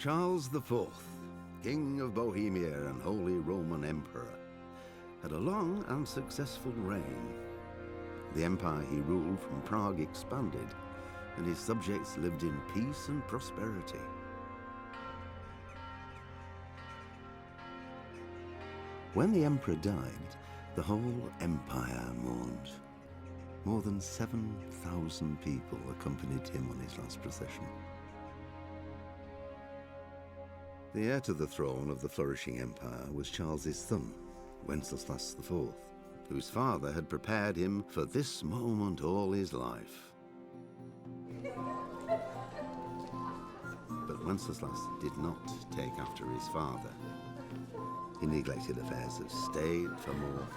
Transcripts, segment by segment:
Charles IV, King of Bohemia and Holy Roman Emperor, had a long and successful reign. The empire he ruled from Prague expanded, and his subjects lived in peace and prosperity. When the emperor died, the whole empire mourned. More than 7,000 people accompanied him on his last procession. The heir to the throne of the flourishing empire was Charles's son, Wenceslas IV, whose father had prepared him for this moment all his life. But Wenceslas did not take after his father. He neglected affairs of state for more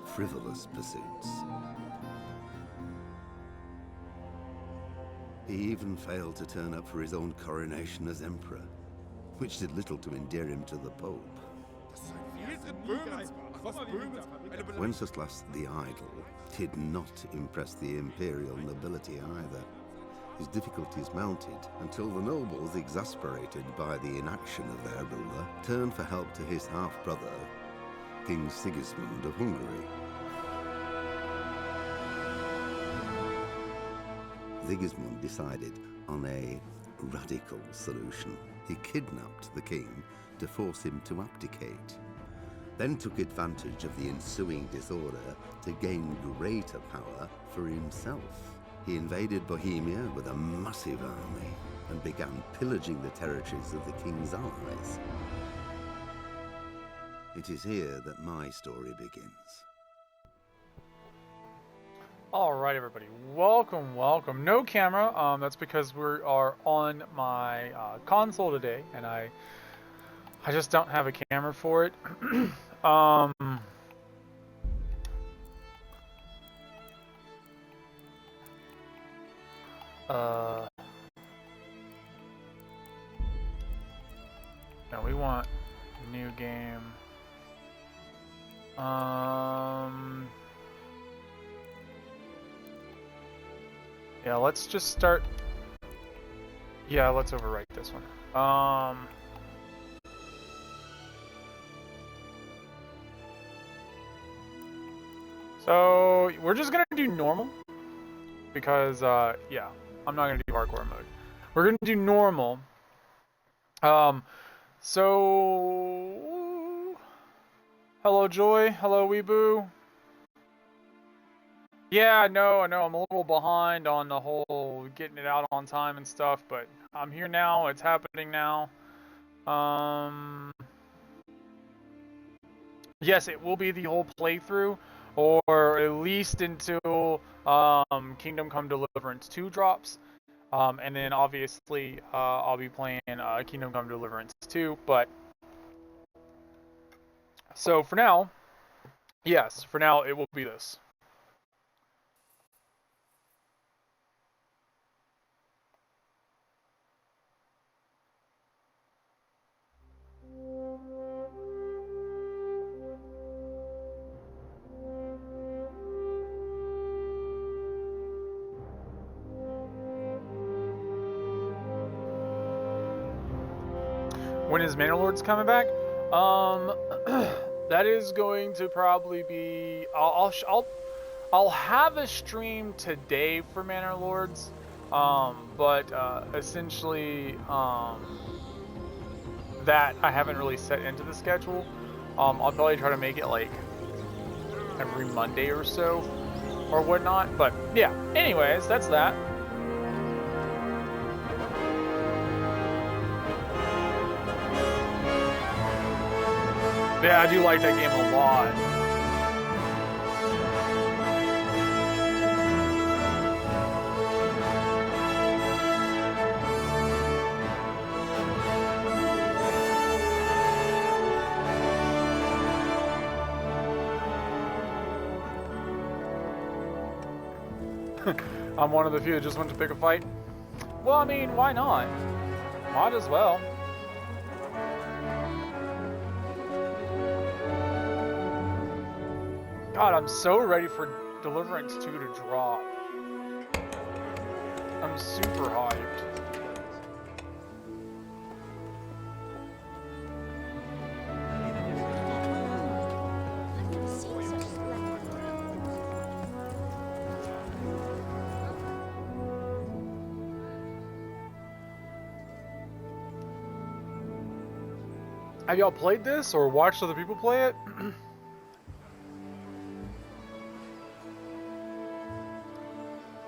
frivolous pursuits. He even failed to turn up for his own coronation as emperor, which did little to endear him to the Pope. Wenceslas the Idle did not impress the imperial nobility either. His difficulties mounted until the nobles, exasperated by the inaction of their ruler, turned for help to his half-brother, King Sigismund of Hungary. Sigismund decided on a radical solution. He kidnapped the king to force him to abdicate, then took advantage of the ensuing disorder to gain greater power for himself. He invaded Bohemia with a massive army and began pillaging the territories of the king's allies. It is here that my story begins. All right, everybody, welcome. No camera, that's because we are on my console today, and I just don't have a camera for it. No, we want new game. Yeah, let's just start. Yeah, let's overwrite this one. So we're just gonna do normal because yeah, I'm not gonna do hardcore mode. We're gonna do normal. So hello Joy, hello Weeboo. Yeah, I know, I'm a little behind on the whole getting it out on time and stuff, but I'm here now, it's happening now. Yes, it will be the whole playthrough, or at least until Kingdom Come Deliverance 2 drops. And then obviously I'll be playing Kingdom Come Deliverance 2, but so for now, yes, for now it will be this. When is Manor Lords coming back? That is going to probably be. I'll have a stream today for Manor Lords, but essentially that I haven't really set into the schedule. I'll probably try to make it like every Monday or so, or whatnot. But yeah. Anyways, that's that. Yeah, I do like that game a lot. I'm one of the few that just went to pick a fight. Well, I mean, why not? Might as well. God, I'm so ready for Deliverance 2 to drop. I'm super hyped. Have y'all played this or watched other people play it?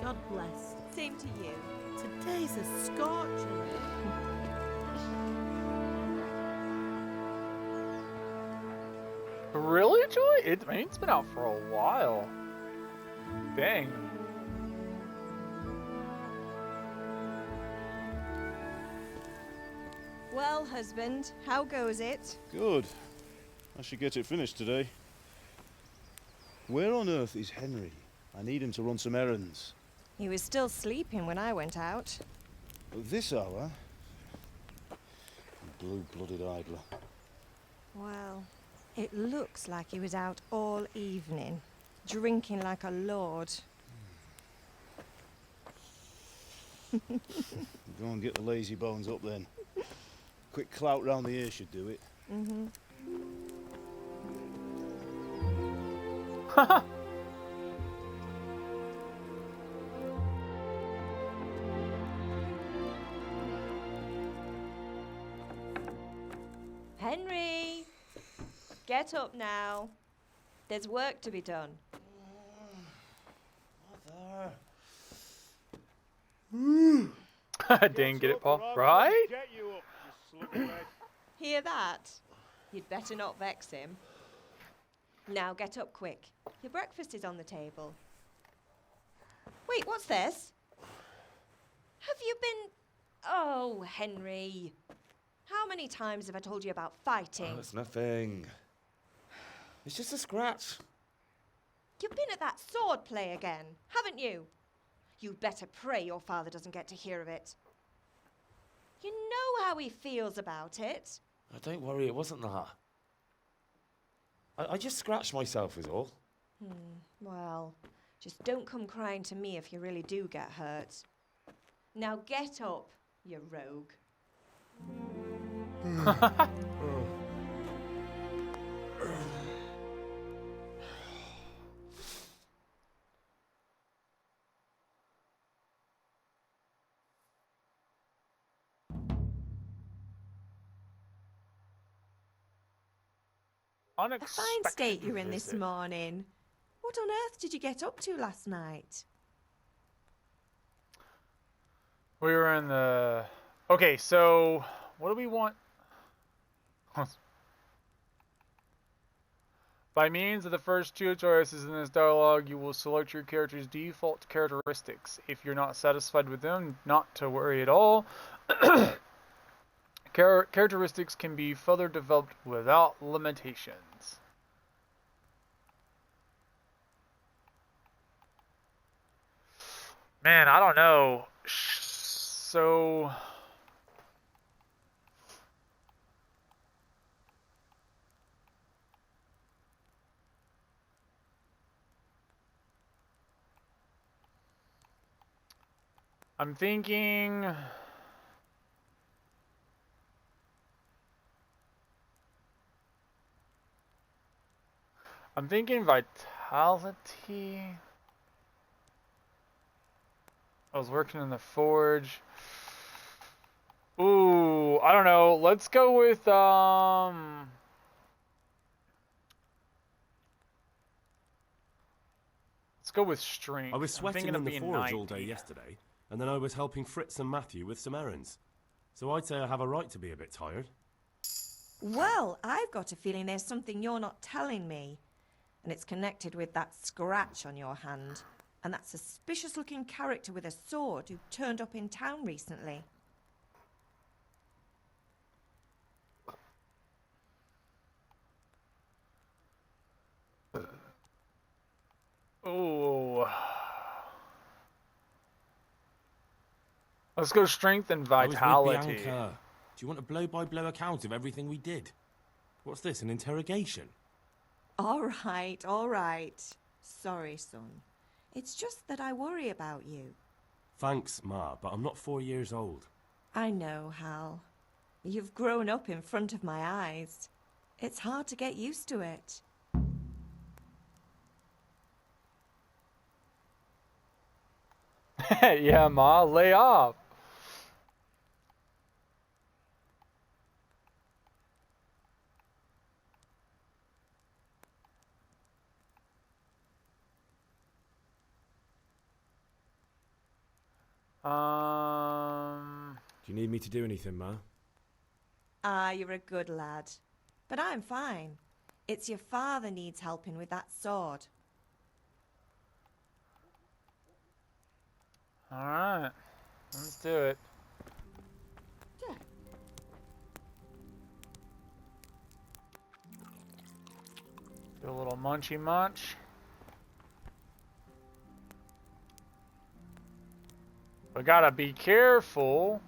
God bless. Same to you. Today's a scorcher. Really, Joy? I mean, it's been out for a while. Dang. Well, husband, how goes it? Good. I should get it finished today. Where on earth is Henry? I need him to run some errands. He was still sleeping when I went out. At this hour? Blue-blooded idler. Well, it looks like he was out all evening, drinking like a lord. Go and get the lazy bones up then. Quick clout round the ear should do it. Mm-hmm. Haha. Henry! Get up now. There's work to be done. Dang, get it, Paul? Right? Get you up, you slughead. Hear that? You'd better not vex him. Now get up quick. Your breakfast is on the table. Wait, what's this? Have you been... Oh, Henry. How many times have I told you about fighting? Oh, it's nothing. It's just a scratch. You've been at that sword play again, haven't you? You'd better pray your father doesn't get to hear of it. You know how he feels about it. Oh, don't worry, it wasn't that. I just scratched myself is all. Well, just don't come crying to me if you really do get hurt. Now get up, you rogue. A fine state you're in this morning. What on earth did you get up to last night? We were in the... Okay, so... What do we want? By means of the first two choices in this dialogue, you will select your character's default characteristics. If you're not satisfied with them, not to worry at all. Characteristics can be further developed without limitations. Man, I don't know. So... I'm thinking... vitality. I was working in the forge. Ooh, I don't know. Let's go with strength. I was sweating I'm in the being forge 90. all day yesterday, and then I was helping Fritz and Matthew with some errands. So I'd say I have a right to be a bit tired. Well, I've got a feeling there's something you're not telling me. And it's connected with that scratch on your hand. And that suspicious-looking character with a sword who turned up in town recently. Oh. Let's go strength and vitality. I was with Bianca. Do you want a blow-by-blow account of everything we did? What's this, an interrogation? All right. Sorry, son. It's just that I worry about you. Thanks, Ma, but I'm not 4 years old. I know, Hal. You've grown up in front of my eyes. It's hard to get used to it. Yeah, Ma, lay off. Do you need me to do anything, Ma? Ah, you're a good lad. But I'm fine. It's your father needs helping with that sword. Alright. Let's do it. Do a little munchy munch. We gotta be careful,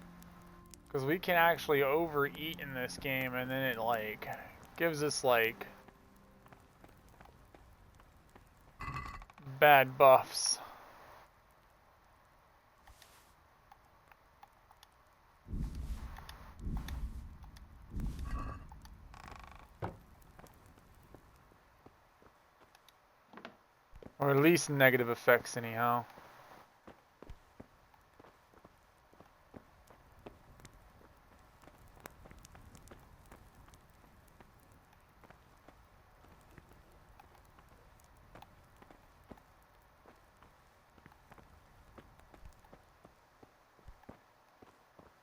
because we can actually overeat in this game, and then it, like, gives us, like, bad buffs. Or at least negative effects, anyhow.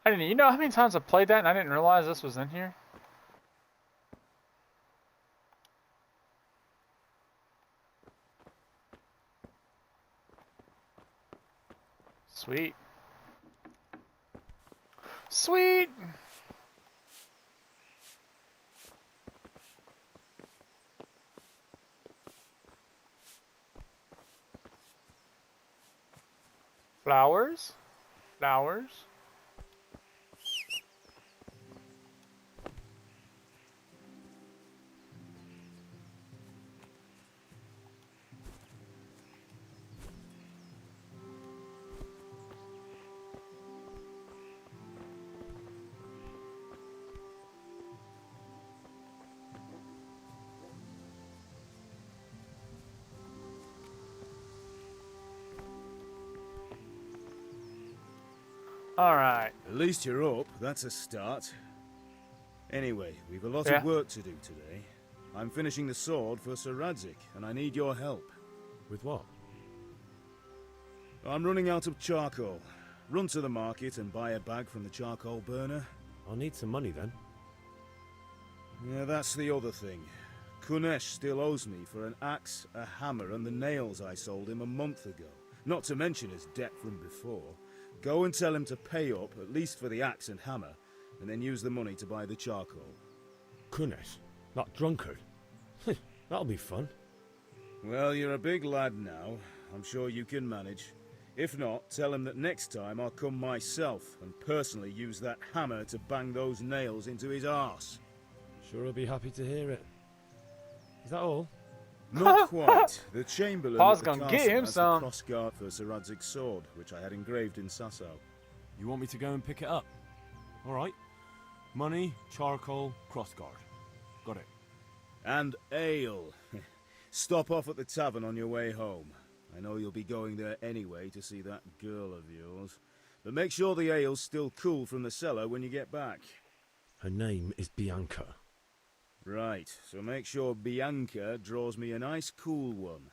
You know how many times I've played that and I didn't realize this was in here? Sweet. Sweet! Flowers? Flowers? Alright. At least you're up. That's a start. Anyway, we've a lot Yeah. of work to do today. I'm finishing the sword for Sir Radzig, and I need your help. With what? I'm running out of charcoal. Run to the market and buy a bag from the charcoal burner. I'll need some money then. Yeah, that's the other thing. Kunesh still owes me for an axe, a hammer, and the nails I sold him a month ago. Not to mention his debt from before. Go and tell him to pay up, at least for the axe and hammer, and then use the money to buy the charcoal. Kunesh? That drunkard? That'll be fun. Well, you're a big lad now. I'm sure you can manage. If not, tell him that next time I'll come myself and personally use that hammer to bang those nails into his arse. Sure, I'll be happy to hear it. Is that all? Not quite. The Chamberlain Pa's at the gonna castle get him has some. the crossguard for Sir Radzig's sword, which I had engraved in Sasau. You want me to go and pick it up? Alright. Money, charcoal, crossguard. Got it. And ale. Stop off at the tavern on your way home. I know you'll be going there anyway to see that girl of yours. But make sure the ale's still cool from the cellar when you get back. Her name is Bianca. Right, so make sure Bianca draws me a nice cool one.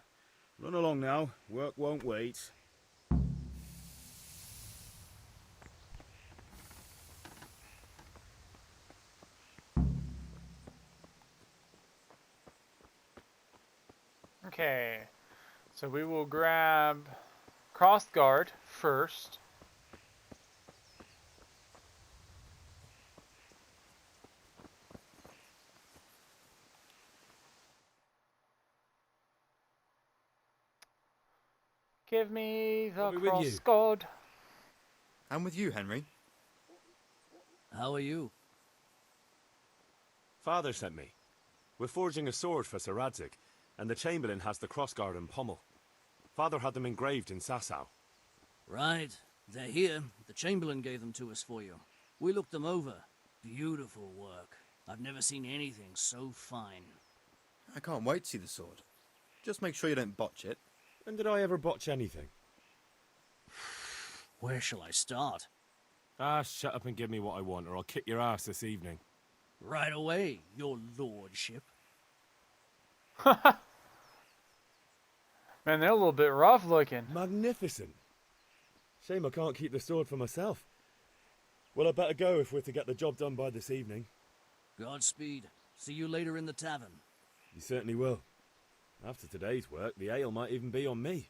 Run along now, work won't wait. Okay. So we will grab crossguard first. Give me the I'll be with you. crossguard. I'm with you, Henry. How are you? Father sent me. We're forging a sword for Sir Radzig, and the Chamberlain has the crossguard and pommel. Father had them engraved in Sasau. Right. They're here. The Chamberlain gave them to us for you. We looked them over. Beautiful work. I've never seen anything so fine. I can't wait to see the sword. Just make sure you don't botch it. When did I ever botch anything? Where shall I start? Ah, shut up and give me what I want, or I'll kick your ass this evening. Right away, your lordship. Man, they're a little bit rough looking. Magnificent. Shame I can't keep the sword for myself. Well, I better go if we're to get the job done by this evening. Godspeed. See you later in the tavern. You certainly will. After today's work, the ale might even be on me.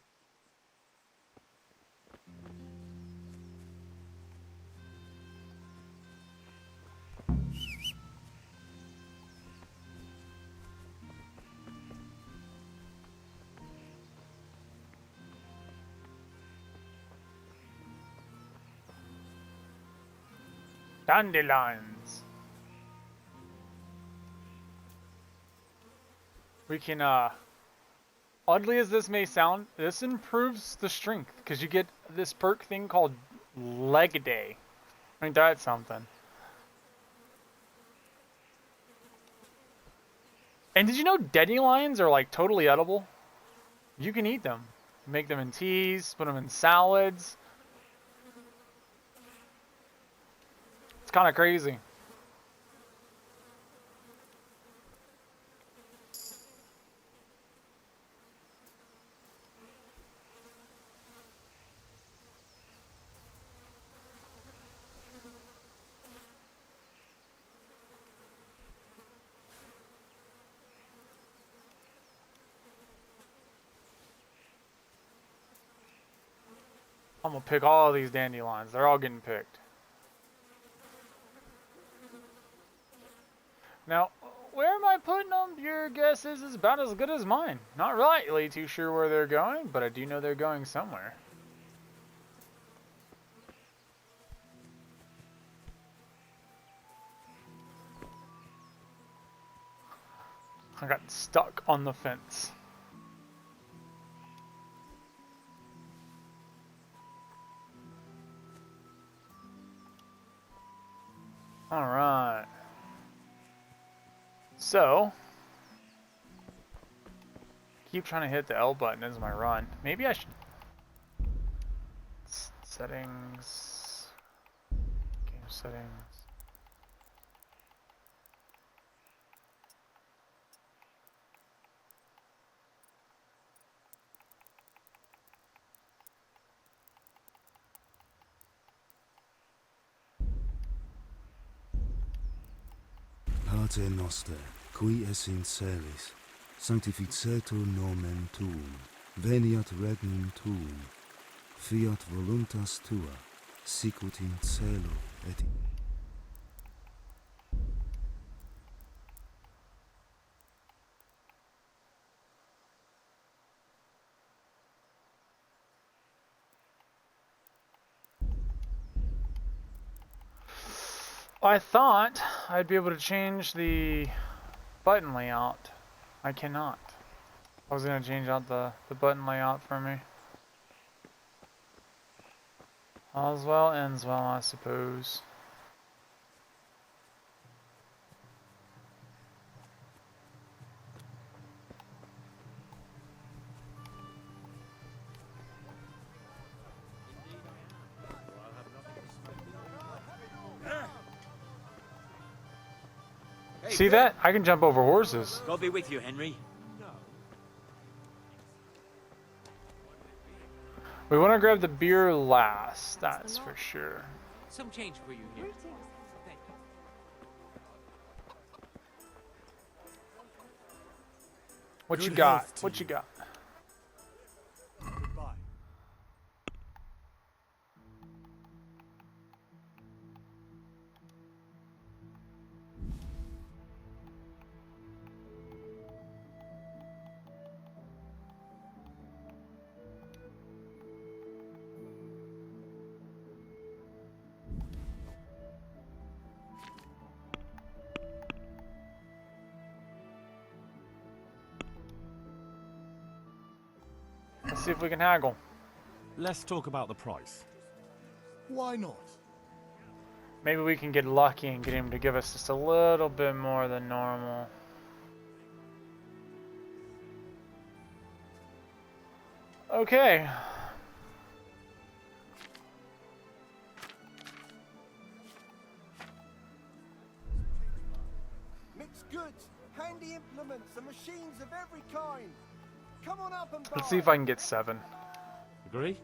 Dandelions. We can, oddly as this may sound, this improves the strength, because you get this perk thing called Leg Day. Ain't that something? And did you know dandelions are like totally edible? You can eat them. Make them in teas, put them in salads. It's kind of crazy. I'm gonna pick all of these dandelions. They're all getting picked. Now, where am I putting them? Your guess is about as good as mine. Not really too sure where they're going, but I do know they're going somewhere. I got stuck on the fence. All right. So, keep trying to hit the L button as my run. Maybe I should. Settings. Game settings. Pater noster, qui es in celis, sanctificetur nomen tuum, veniat regnum tuum, fiat voluntas tua, sicut in cielo et in... I thought I'd be able to change the button layout. I cannot. I was going to change out the button layout for me. All's well ends well, I suppose. See that? I can jump over horses. God be with you, Henry. We want to grab the beer last, that's for sure. Some change for you here. What you got? What you got? Goodbye. Let's see if we can haggle. Let's talk about the price. Why not? Maybe we can get lucky and get him to give us just a little bit more than normal. Okay. Mixed goods, handy implements, and machines of every kind. Come on up and buy. Let's see if I can get 7. Agree?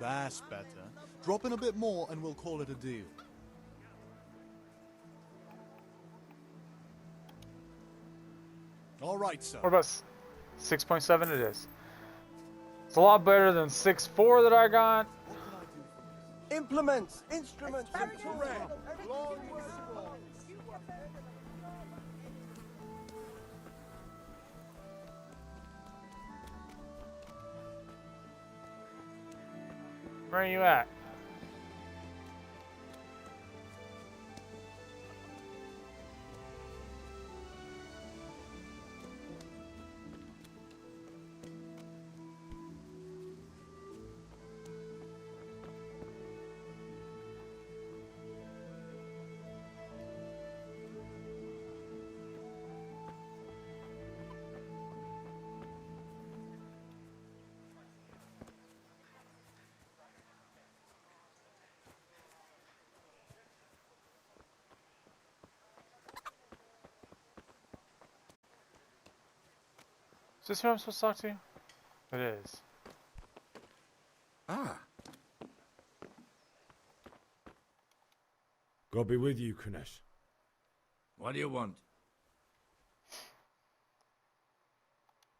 That's better. Drop in a bit more and we'll call it a deal. All right, sir. What about 6.7 it is? It's a lot better than 6.4 that I got. Implements, instruments, and tools. Where are you at? Is this who I'm supposed to talk to? It is. Ah. God be with you, Kunesh. What do you want?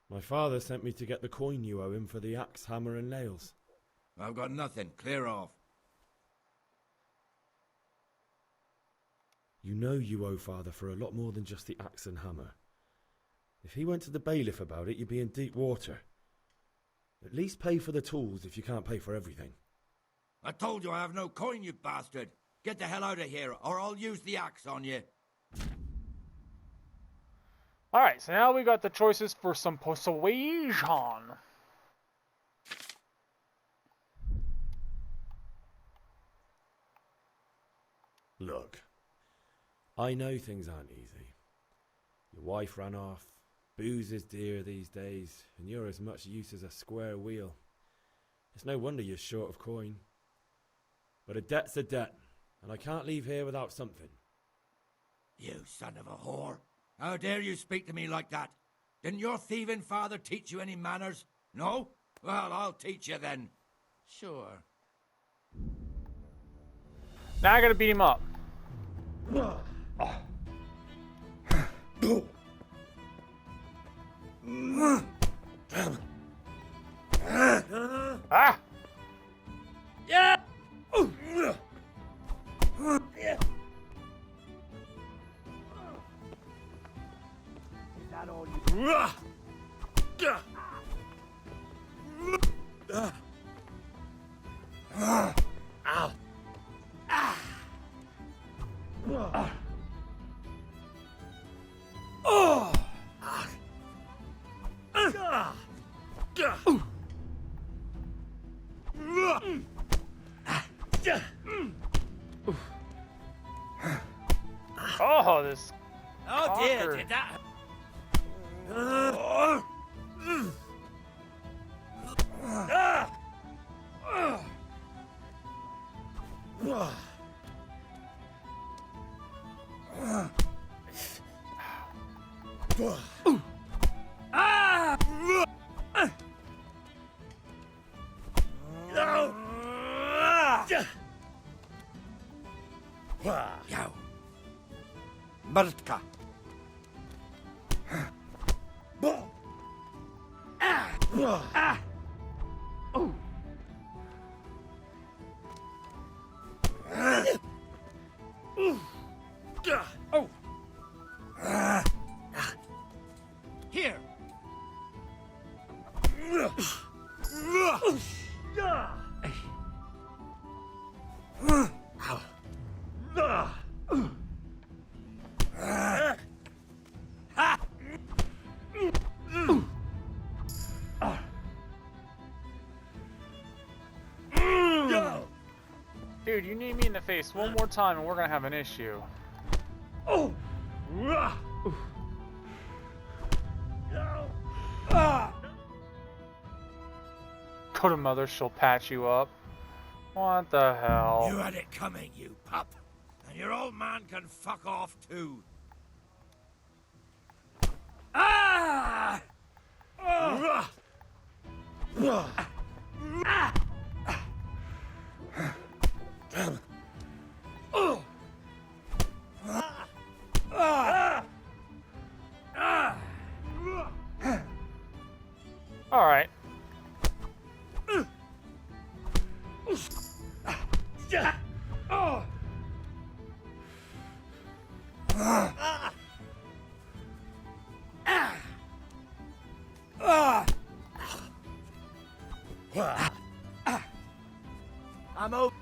My father sent me to get the coin you owe him for the axe, hammer, and nails. I've got nothing. Clear off. You know you owe father for a lot more than just the axe and hammer. If he went to the bailiff about it, you'd be in deep water. At least pay for the tools if you can't pay for everything. I told you I have no coin, you bastard. Get the hell out of here, or I'll use the axe on you. Alright, so now we got the choices for some persuasion. Look, I know things aren't easy. Your wife ran off, booze is dear these days, and you're as much use as a square wheel. It's no wonder you're short of coin. But a debt's a debt, and I can't leave here without something. You son of a whore. How dare you speak to me like that? Didn't your thieving father teach you any manners? No? Well, I'll teach you then. Sure. Now I gotta beat him up. Ah! Yeah! Is that all you Ow! Oh, this. Oh dear, cocker. did that? Yow. Mrtka. Here. Dude, you need me in the face one more time and we're gonna have an issue. Go to mother, she'll patch you up. What the hell? You had it coming, you pup. And your old man can fuck off too. Ah! All right. I'm over.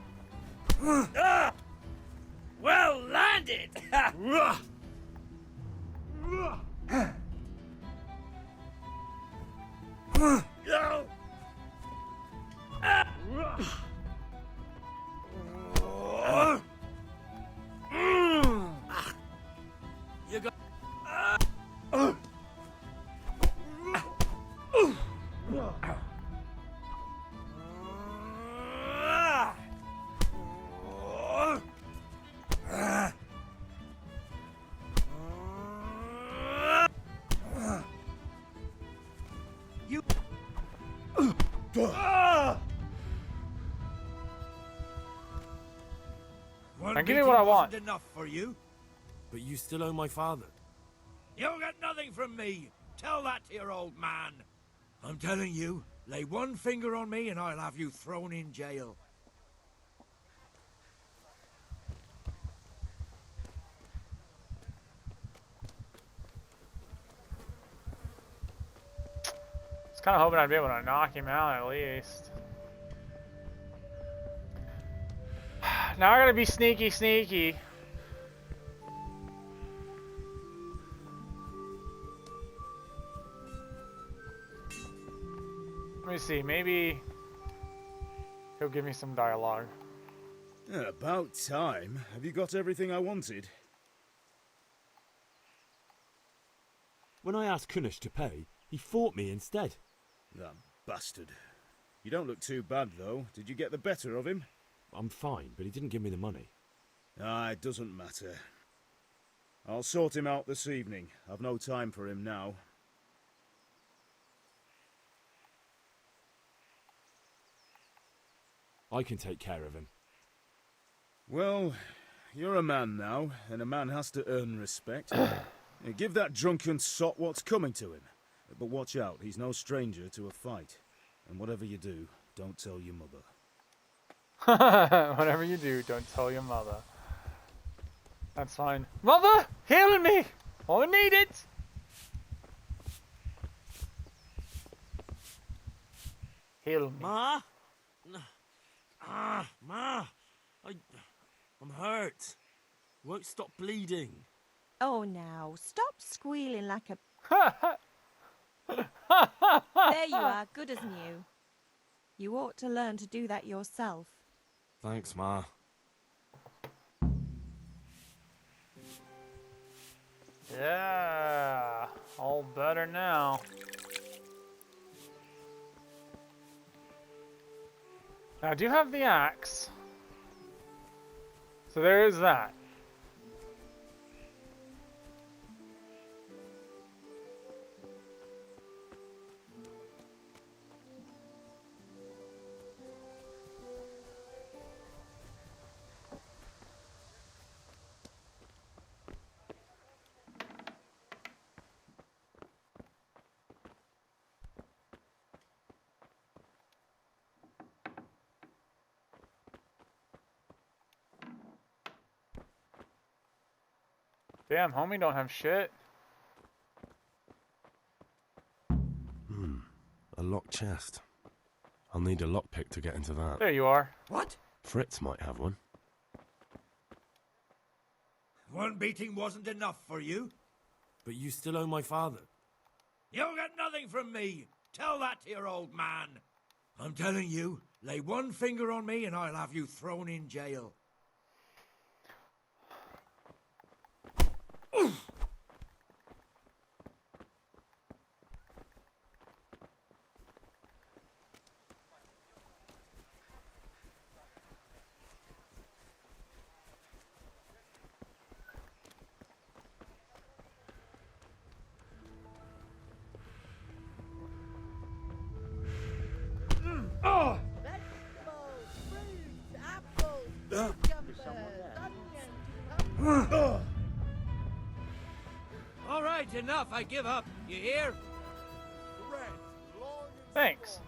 Well landed! You got. You. Now give me what I want. Wasn't enough for you. But you still owe my father. You'll get nothing from me. Tell that to your old man. I'm telling you, lay one finger on me and I'll have you thrown in jail. I was kind of hoping I'd be able to knock him out at least. Now I gotta be sneaky. Let me see, maybe he'll give me some dialogue. About time. Have you got everything I wanted? When I asked Kunish to pay, he fought me instead. That bastard. You don't look too bad, though. Did you get the better of him? I'm fine, but he didn't give me the money. Ah, it doesn't matter. I'll sort him out this evening. I've no time for him now. I can take care of him. Well, you're a man now, and a man has to earn respect. Give that drunken sot what's coming to him. But watch out, he's no stranger to a fight. And whatever you do, don't tell your mother. Whatever you do, don't tell your mother. That's fine. Mother, heal me! I need it! Heal me. Ma? Ma! I'm hurt. Won't stop bleeding. Oh, now, stop squealing like a... There you are, good as new. You ought to learn to do that yourself. Thanks, Ma. Yeah, all better now. Now, I do have the axe. So there is that. Damn, homie don't have shit. A locked chest. I'll need a lockpick to get into that. There you are. What? Fritz might have one. One beating wasn't enough for you. But you still owe my father. You'll get nothing from me. Tell that to your old man. I'm telling you, lay one finger on me and I'll have you thrown in jail. All right, enough. I give up. You hear? Red, long Thanks.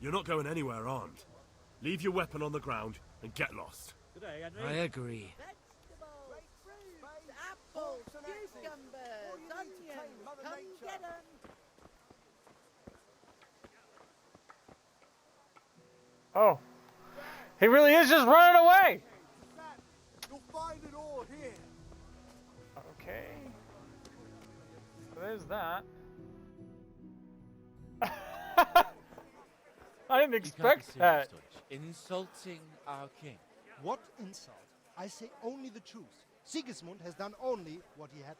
You're not going anywhere armed. Leave your weapon on the ground and get lost. I agree. Apples, cucumbers, onions, come get 'em. Oh. He really is just running away! You'll find it all here. Okay. So there's that. I didn't expect that. Insulting our king. What insult? I say only the truth. Sigismund has done only what he had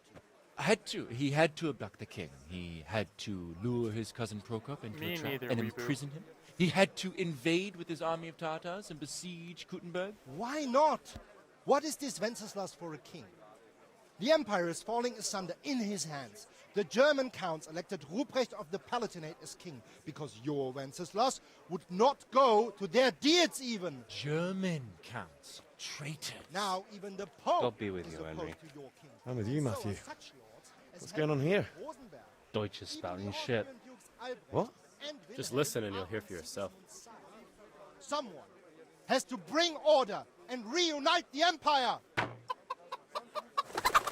to. He had to abduct the king. He had to lure his cousin Prokop into a trap and imprison him. He had to invade with his army of Tatars and besiege Kuttenberg. Why not? What is this Wenceslas for a king? The empire is falling asunder in his hands. The German counts elected Ruprecht of the Palatinate as king because your Wenceslas would not go to their deeds even. German counts. Traitors. Now even the Pope God be with is you, opposed Henry. to your king. I'm with you, So Matthew. are such lords as What's going on Henry here? of Rosenberg. Deutsch is spouting Even the shit. Austrian Dukes Albrecht What? and Just Wilhelm listen and are you'll hear on for yourself. Sigismund's side. Someone has to bring order and reunite the empire.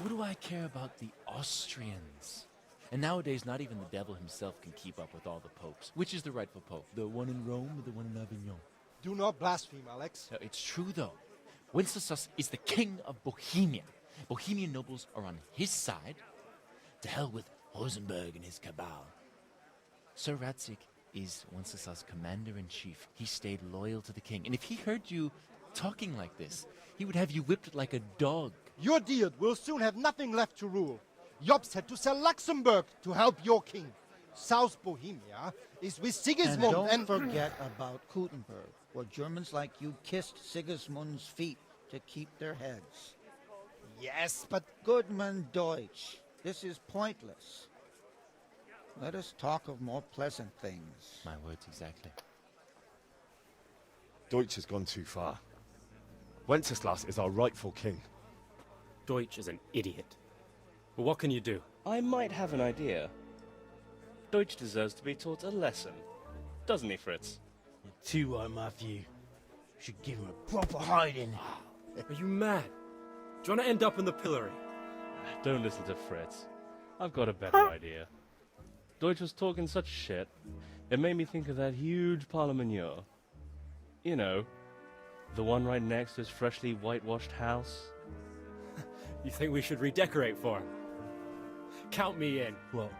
What do I care about the Austrians? And nowadays, not even the devil himself can keep up with all the popes. Which is the rightful pope? The one in Rome or the one in Avignon? Do not blaspheme, Alex. No, it's true, though. Wenceslas is the king of Bohemia. Bohemian nobles are on his side. To hell with Rosenberg and his cabal. Sir Radzik is Wenceslas' commander-in-chief. He stayed loyal to the king. And if he heard you talking like this, he would have you whipped like a dog. Your Diet will soon have nothing left to rule. Jobst had to sell Luxembourg to help your king. South Bohemia is with Sigismund And don't forget about Kuttenberg, where Germans like you kissed Sigismund's feet to keep their heads. Yes, but... Goodman Deutsch, this is pointless. Let us talk of more pleasant things. My words exactly. Deutsch has gone too far. Wenceslas is our rightful king. Deutsch is an idiot. But what can you do? I might have an idea. Deutsch deserves to be taught a lesson. Doesn't he, Fritz? You're too right, Matthew. Should give him a proper hiding. Are you mad? Do you want to end up in the pillory? Don't listen to Fritz. I've got a better idea. Deutsch was talking such shit, it made me think of that huge parliament. You know, the one right next to his freshly whitewashed house. You think we should redecorate for him? Count me in. Well,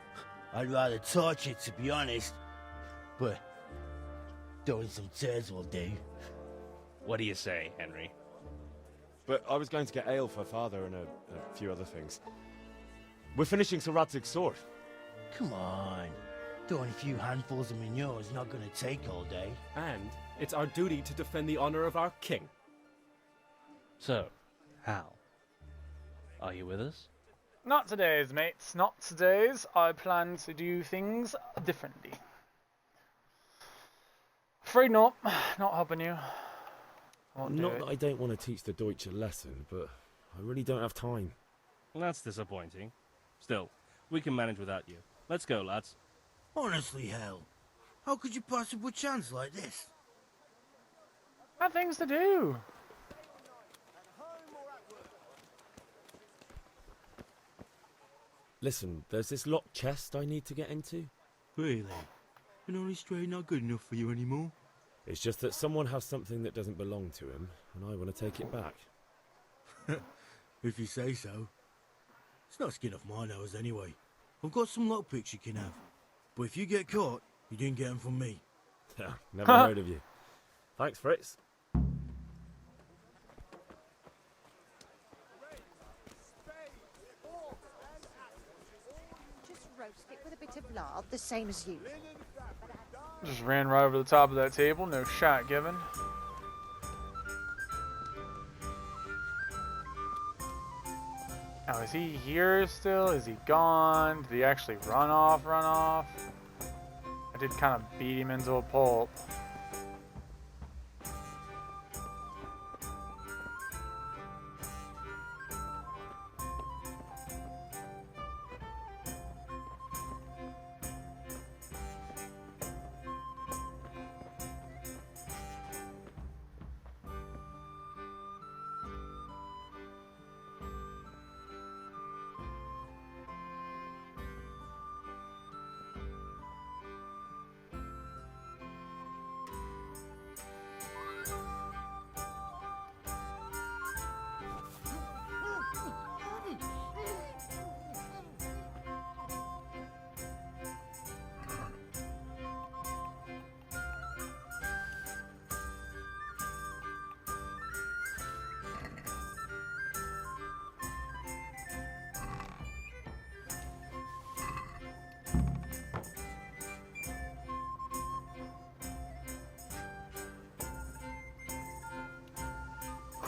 I'd rather torch it, to be honest. But throwing some tears will do. What do you say, Henry? But I was going to get ale for father and a few other things. We're finishing Sir Radzig's sword. Come on. Throwing a few handfuls of manure is not going to take all day. And it's our duty to defend the honor of our king. So, Hal, are you with us? Not today's, mates. Not today's. I plan to do things differently. Afraid not. Not helping you. Not that I don't want to teach the Deutsch a lesson, but I really don't have time. That's disappointing. Still, we can manage without you. Let's go, lads. Honestly, Hal, how could you pass up a chance like this? Got things to do. Listen, there's this locked chest I need to get into. Really? An honest trade not good enough for you anymore? It's just that someone has something that doesn't belong to him, and I want to take it back. If you say so. It's not skin off my nose anyway. I've got some lockpicks you can have. But if you get caught, you didn't get them from me. Never heard of you. Thanks, Fritz. Just roast it with a bit of lard, the same as you. Just ran right over the top of that table. No shot given. Now, is he here still? Is he gone? Did he actually run off? I did kind of beat him into a pulp.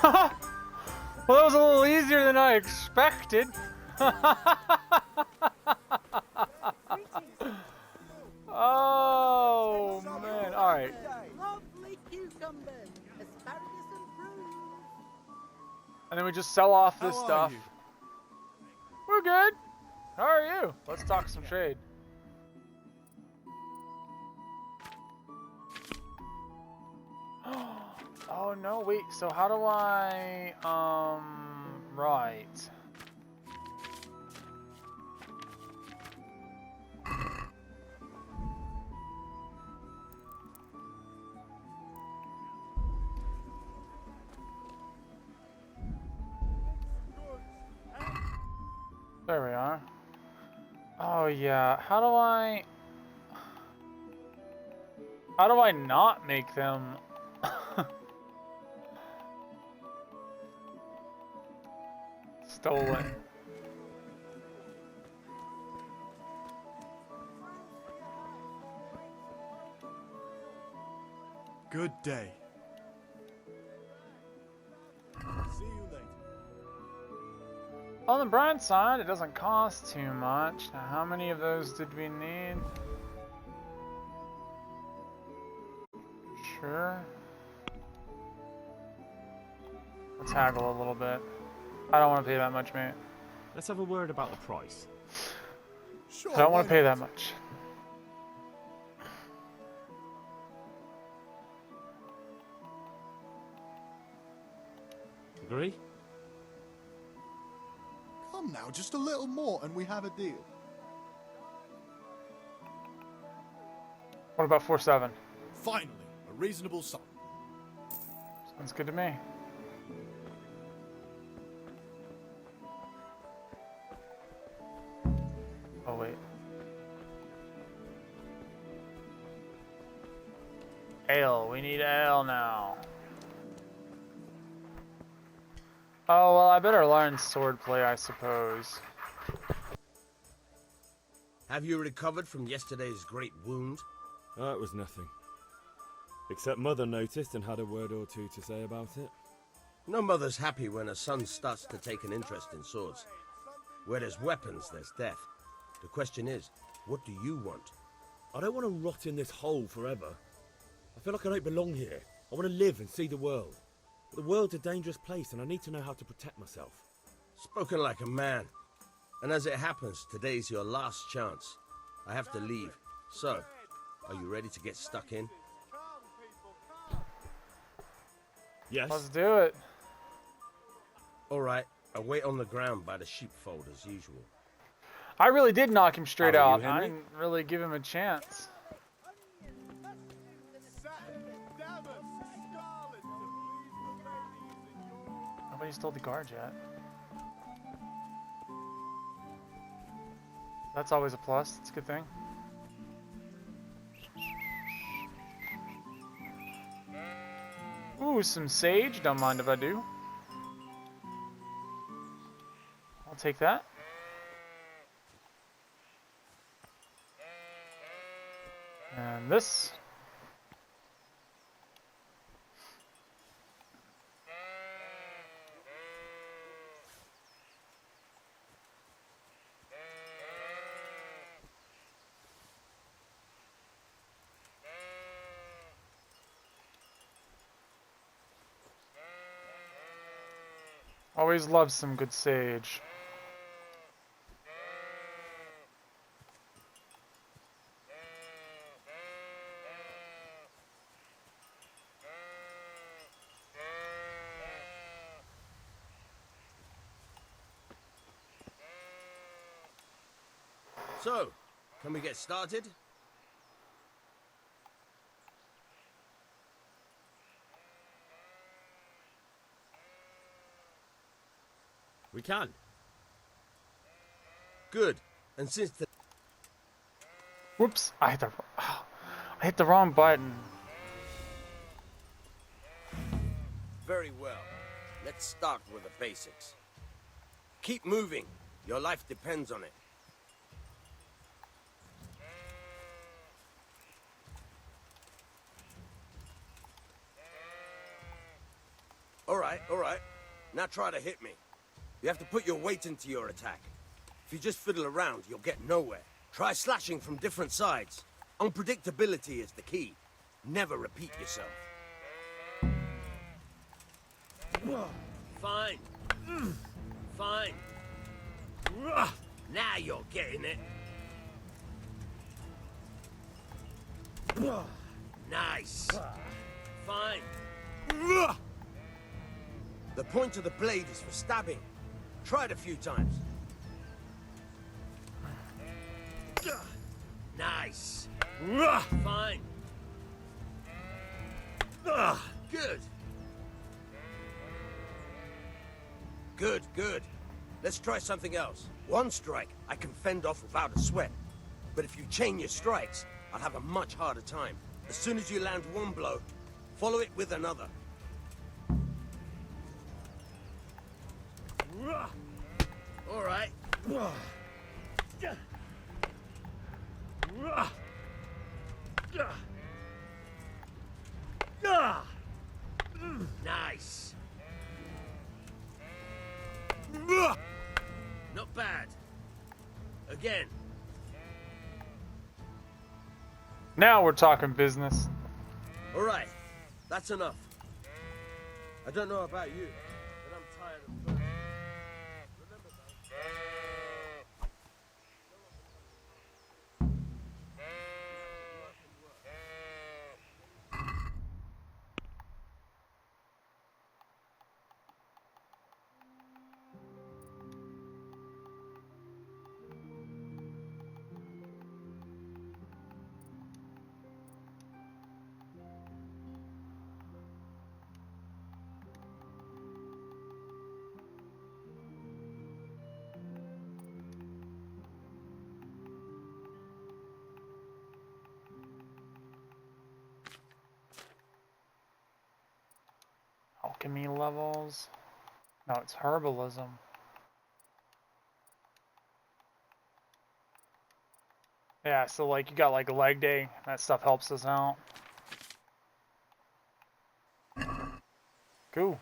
Well, that was a little easier than I expected. Oh man! All right. Lovely cucumbers, asparagus and fruit. And then we just sell off this How are stuff. you? We're good. How are you? Let's talk some trade. Oh no, wait, so how do I, right. There we are. Oh yeah, how do I not make them? Stolen. Good day. See you later. On the bright side, it doesn't cost too much. Now, how many of those did we need? Sure. Let's haggle a little bit. I don't want to pay that much, mate. Let's have a word about the price. Sure, I don't want why to pay not? that much. Agree? Come now, just a little more and we have a deal. What about 4-7? Finally, a reasonable sum. Sounds good to me. Oh wait. Ale. We need ale now. Oh well, I better learn swordplay, I suppose. Have you recovered from yesterday's great wound? It was nothing. Except Mother noticed and had a word or two to say about it. No mother's happy when a son starts to take an interest in swords. Where there's weapons, there's death. The question is, what do you want? I don't want to rot in this hole forever. I feel like I don't belong here. I want to live and see the world. But the world's a dangerous place and I need to know how to protect myself. Spoken like a man. And as it happens, today's your last chance. I have to leave. So, are you ready to get stuck in? Yes. Let's do it. Alright, I'll wait on the ground by the sheepfold as usual. I really did knock him straight How are out. you, I Henry? didn't really give him a chance. Nobody stole the guard yet. That's always a plus. It's a good thing. Ooh, some sage. Don't mind if I do. I'll take that. And this. Always love some good sage. So, can we get started? We can. Good. And since the... Whoops! I hit the wrong button. Very well. Let's start with the basics. Keep moving. Your life depends on it. Alright. Now try to hit me. You have to put your weight into your attack. If you just fiddle around, you'll get nowhere. Try slashing from different sides. Unpredictability is the key. Never repeat yourself. Fine. Fine. Now you're getting it. Nice. Fine. The point of the blade is for stabbing. Try it a few times. Nice. Fine. Good. Good. Let's try something else. One strike I can fend off without a sweat. But if you chain your strikes, I'll have a much harder time. As soon as you land one blow, follow it with another. All right. Nice. Not bad. Again. Now we're talking business. All right. That's enough. I don't know about you, but I'm tired of burning. Remember Alchemy levels. No, it's herbalism. Yeah, so like you got like a leg day. That stuff helps us out. Cool.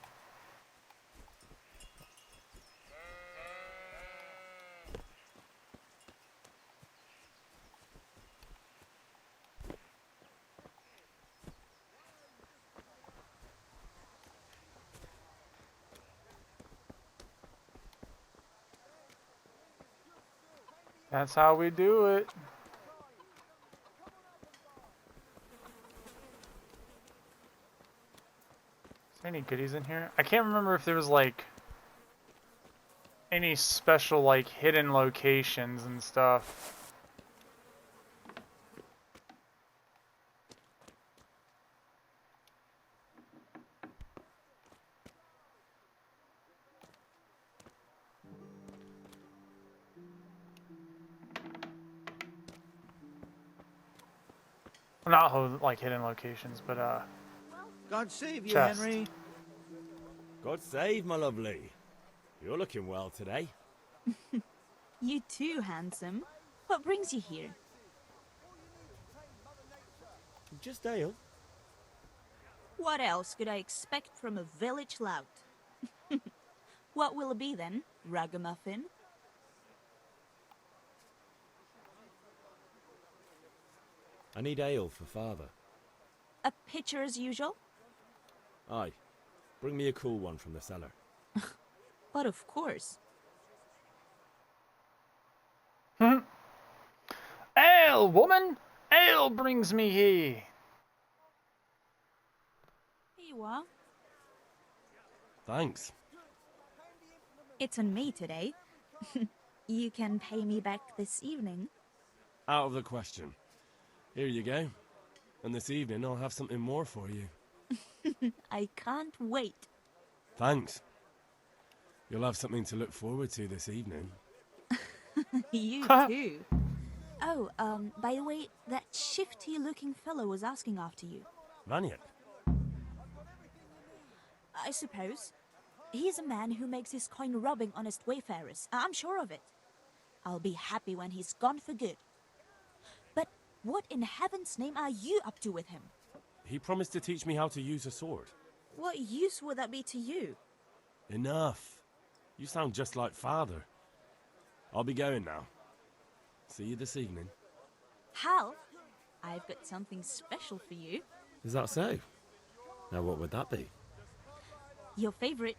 That's how we do it. Is there any goodies in here? I can't remember if there was like any special like hidden locations and stuff. Not like hidden locations, but God save you, chest. Henry. God save, my lovely. You're looking well today. You too, handsome. What brings you here? Just ale. What else could I expect from a village lout? What will it be then, ragamuffin? I need ale for father. A pitcher as usual? Aye. Bring me a cool one from the cellar. But of course. Ale, woman! Ale brings me here! Here you are. Thanks. It's on me today. You can pay me back this evening. Out of the question. Here you go. And this evening I'll have something more for you. I can't wait. Thanks. You'll have something to look forward to this evening. You too. Oh, by the way, that shifty-looking fellow was asking after you. Vanyek? I suppose. He's a man who makes his coin robbing honest wayfarers. I'm sure of it. I'll be happy when he's gone for good. But what in heaven's name are you up to with him? He promised to teach me how to use a sword. What use would that be to you? Enough. You sound just like Father. I'll be going now. See you this evening. Hal, I've got something special for you. Is that so? Now what would that be? Your favorite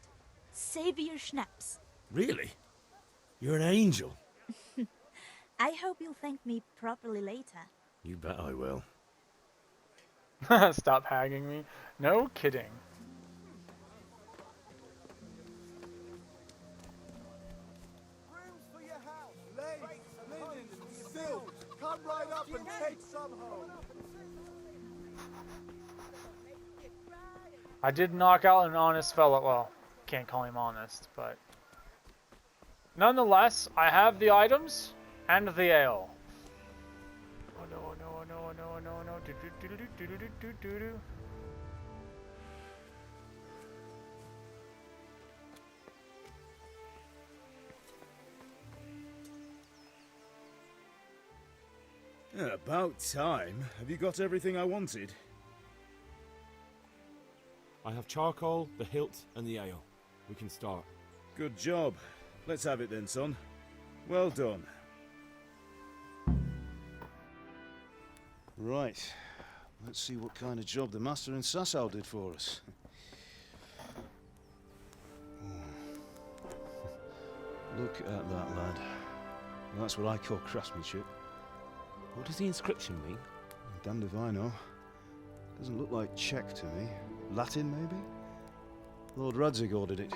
Savior Schnapps. Really? You're an angel. I hope you'll thank me properly later. You bet I will. Stop hagging me. No kidding. Rooms for your house, lace, linen, silk. Come right up and take some home. I did knock out an honest fellow. Well, can't call him honest, but nonetheless, I have the items and the ale. Oh no! No! No! No! No! No! Do do do do do do do do do. About time. Have you got everything I wanted? I have charcoal, the hilt, and the ale. We can start. Good job. Let's have it then, son. Well done. Right. Let's see what kind of job the Master in Sasau did for us. Look at that, lad. That's what I call craftsmanship. What does the inscription mean? Damned if I know. Doesn't look like Czech to me. Latin, maybe? Lord Radzig ordered it.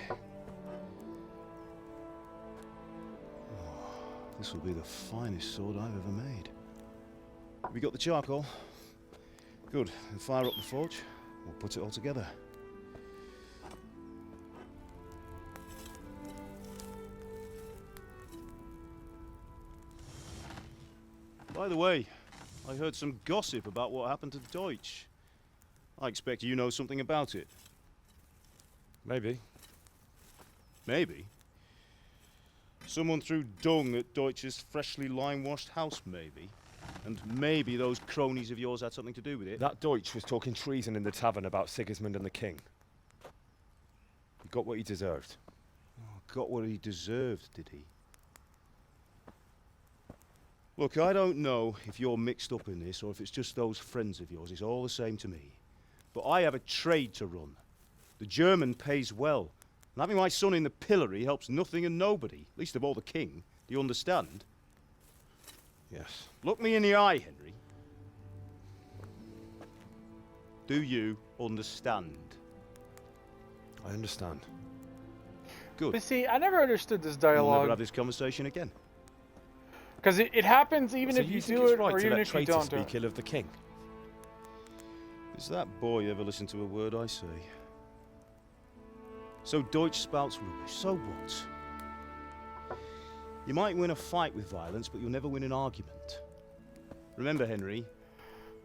Oh, this will be the finest sword I've ever made. Have you got the charcoal? Good. Then fire up the forge. We'll put it all together. By the way, I heard some gossip about what happened to Deutsch. I expect you know something about it. Maybe. Maybe? Someone threw dung at Deutsch's freshly lime-washed house, maybe? And maybe those cronies of yours had something to do with it? That Deutsch was talking treason in the tavern about Sigismund and the king. He got what he deserved. Oh, got what he deserved, did he? Look, I don't know if you're mixed up in this or if it's just those friends of yours. It's all the same to me. But I have a trade to run. The German pays well. And having my son in the pillory helps nothing and nobody, least of all the king. Do you understand? Yes. Look me in the eye, Henry. Do you understand? I understand. Good. But see, I never understood this We'll dialogue. never have this conversation again. Because it happens even So if you think do it's it right or to even let if you traitors don't do speak it. ill of the king? Does that boy ever listen to a word I say? So Deutsch spouts rubbish. So what? You might win a fight with violence, but you'll never win an argument. Remember, Henry,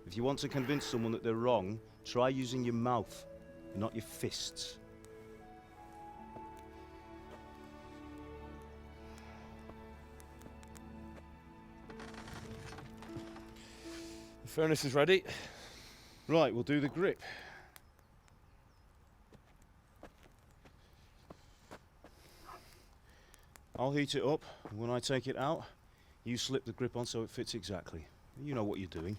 if you want to convince someone that they're wrong, try using your mouth, not your fists. The furnace is ready. Right, we'll do the grip. I'll heat it up, and when I take it out, you slip the grip on so it fits exactly. You know what you're doing.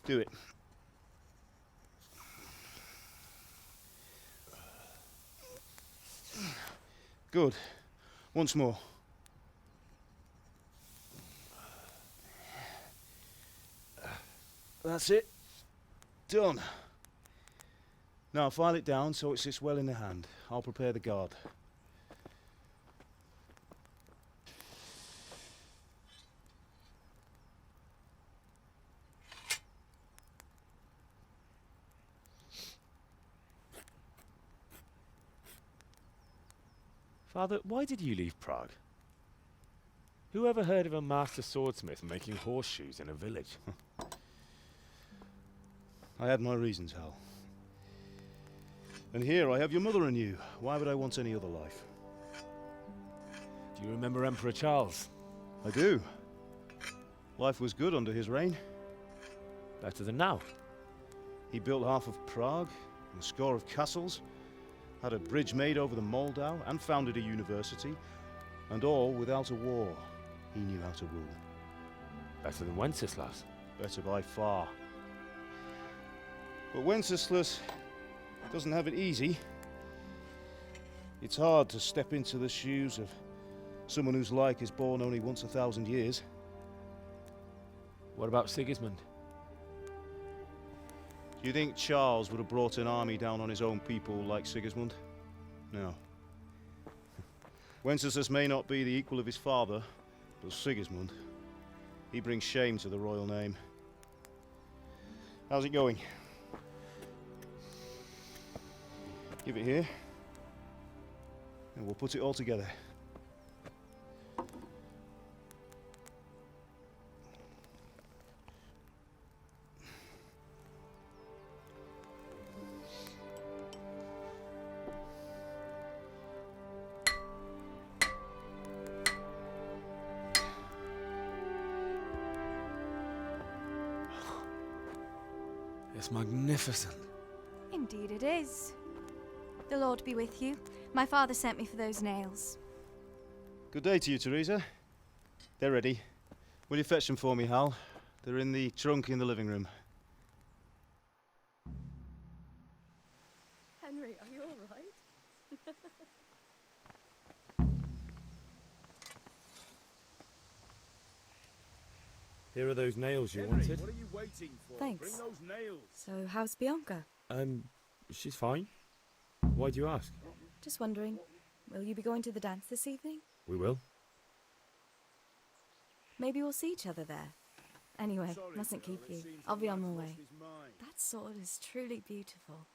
Do it. Good. Once more. That's it. Done. Now file it down so it sits well in the hand. I'll prepare the guard. Father, why did you leave Prague? Who ever heard of a master swordsmith making horseshoes in a village? I had my reasons, Hal. And here I have your mother and you. Why would I want any other life? Do you remember Emperor Charles? I do. Life was good under his reign. Better than now. He built half of Prague, and a score of castles, had a bridge made over the Moldau, and founded a university, and all without a war. He knew how to rule. Better than Wenceslas. Better by far. But Wenceslas doesn't have it easy. It's hard to step into the shoes of someone whose like is born only once 1,000 years. What about Sigismund? Do you think Charles would have brought an army down on his own people like Sigismund? No. Wenceslas may not be the equal of his father, but Sigismund, he brings shame to the royal name. How's it going? Give it here, and we'll put it all together. It's magnificent. Indeed it is. The Lord be with you. My father sent me for those nails. Good day to you, Teresa. They're ready. Will you fetch them for me, Hal? They're in the trunk in the living room. Henry, are you all right? Here are those nails you Henry, wanted. what are you waiting for? Thanks. Bring those nails. So, how's Bianca? She's fine. Why do you ask? Just wondering, will you be going to the dance this evening? We will. Maybe we'll see each other there. Anyway, mustn't keep you. I'll be on my way. That sword is truly beautiful.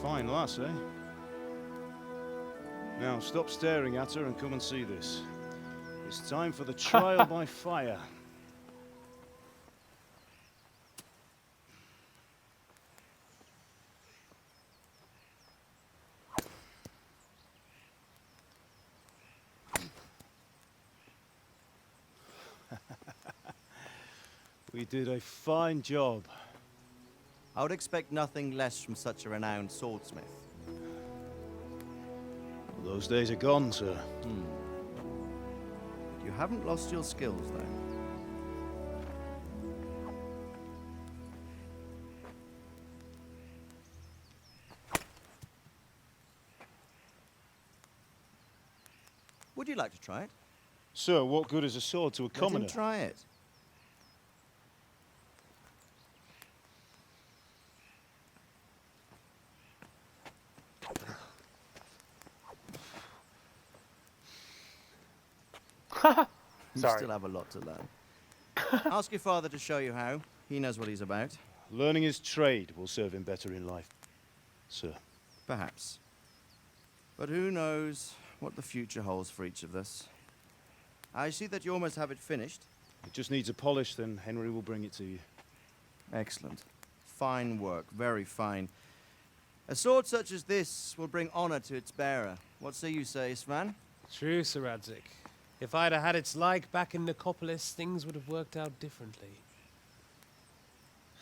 Fine lass, eh? Now stop staring at her and come and see this. It's time for the trial by fire. We did a fine job. I would expect nothing less from such a renowned swordsmith. Well, those days are gone, sir. You haven't lost your skills, though. Would you like to try it? Sir, what good is a sword to a commoner? Let him try it. You Sorry. still have a lot to learn. Ask your father to show you how. He knows what he's about. Learning his trade will serve him better in life, sir. Perhaps. But who knows what the future holds for each of us. I see that you almost have it finished. It just needs a polish, then Henry will bring it to you. Excellent. Fine work, very fine. A sword such as this will bring honor to its bearer. What say you, Svan? True, Sir Radzik. If I'd have had its like back in Nicopolis, things would have worked out differently.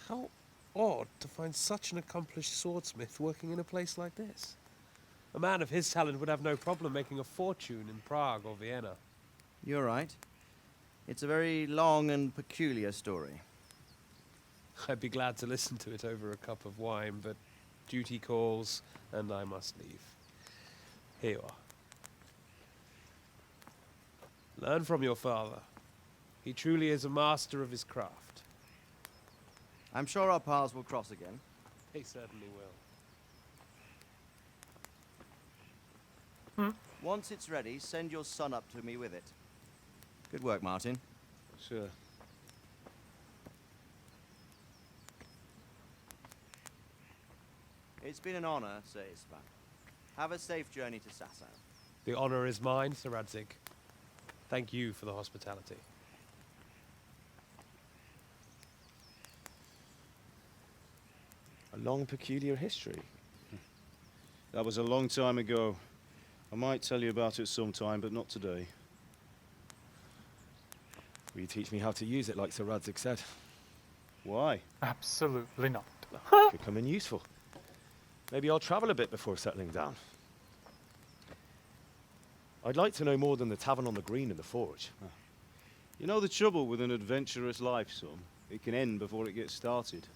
How odd to find such an accomplished swordsmith working in a place like this. A man of his talent would have no problem making a fortune in Prague or Vienna. You're right. It's a very long and peculiar story. I'd be glad to listen to it over a cup of wine, but duty calls, and I must leave. Here you are. Learn from your father. He truly is a master of his craft. I'm sure our paths will cross again. He certainly will. Once it's ready, send your son up to me with it. Good work, Martin. Sure. It's been an honor, Sir Isvan. Have a safe journey to Sasau. The honor is mine, Sir Radzik. Thank you for the hospitality. A long, peculiar history. That was a long time ago. I might tell you about it sometime, but not today. Will you teach me how to use it like Sir Radzig said? Why? Absolutely not. Could come in useful. Maybe I'll travel a bit before settling down. I'd like to know more than the tavern on the green and the forge. You know the trouble with an adventurous life, son? It can end before it gets started.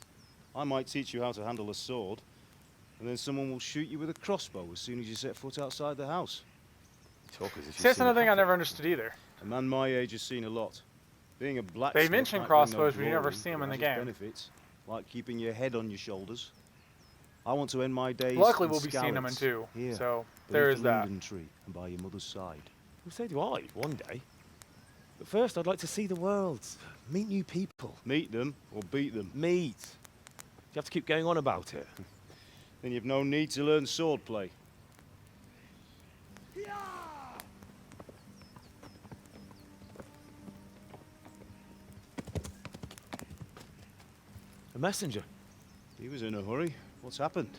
I might teach you how to handle a sword, and then someone will shoot you with a crossbow as soon as you set foot outside the house. Talk as if See, that's another thing I never understood either. A man my age has seen a lot. Being a blacksmith They mention might crossbows, bring but you no never glory, see them in but the has its game. benefits, like keeping your head on your shoulders. I want to end my days Luckily, in we'll be seeing them in Skalitz, 2, here, so beneath there is the that. linden tree and by your mother's side. Well, so do I, one day. But first, I'd like to see the world. Meet new people. Meet them or beat them? Meet. You have to keep going on about it. Then you've no need to learn swordplay. A messenger. He was in a hurry. What's happened?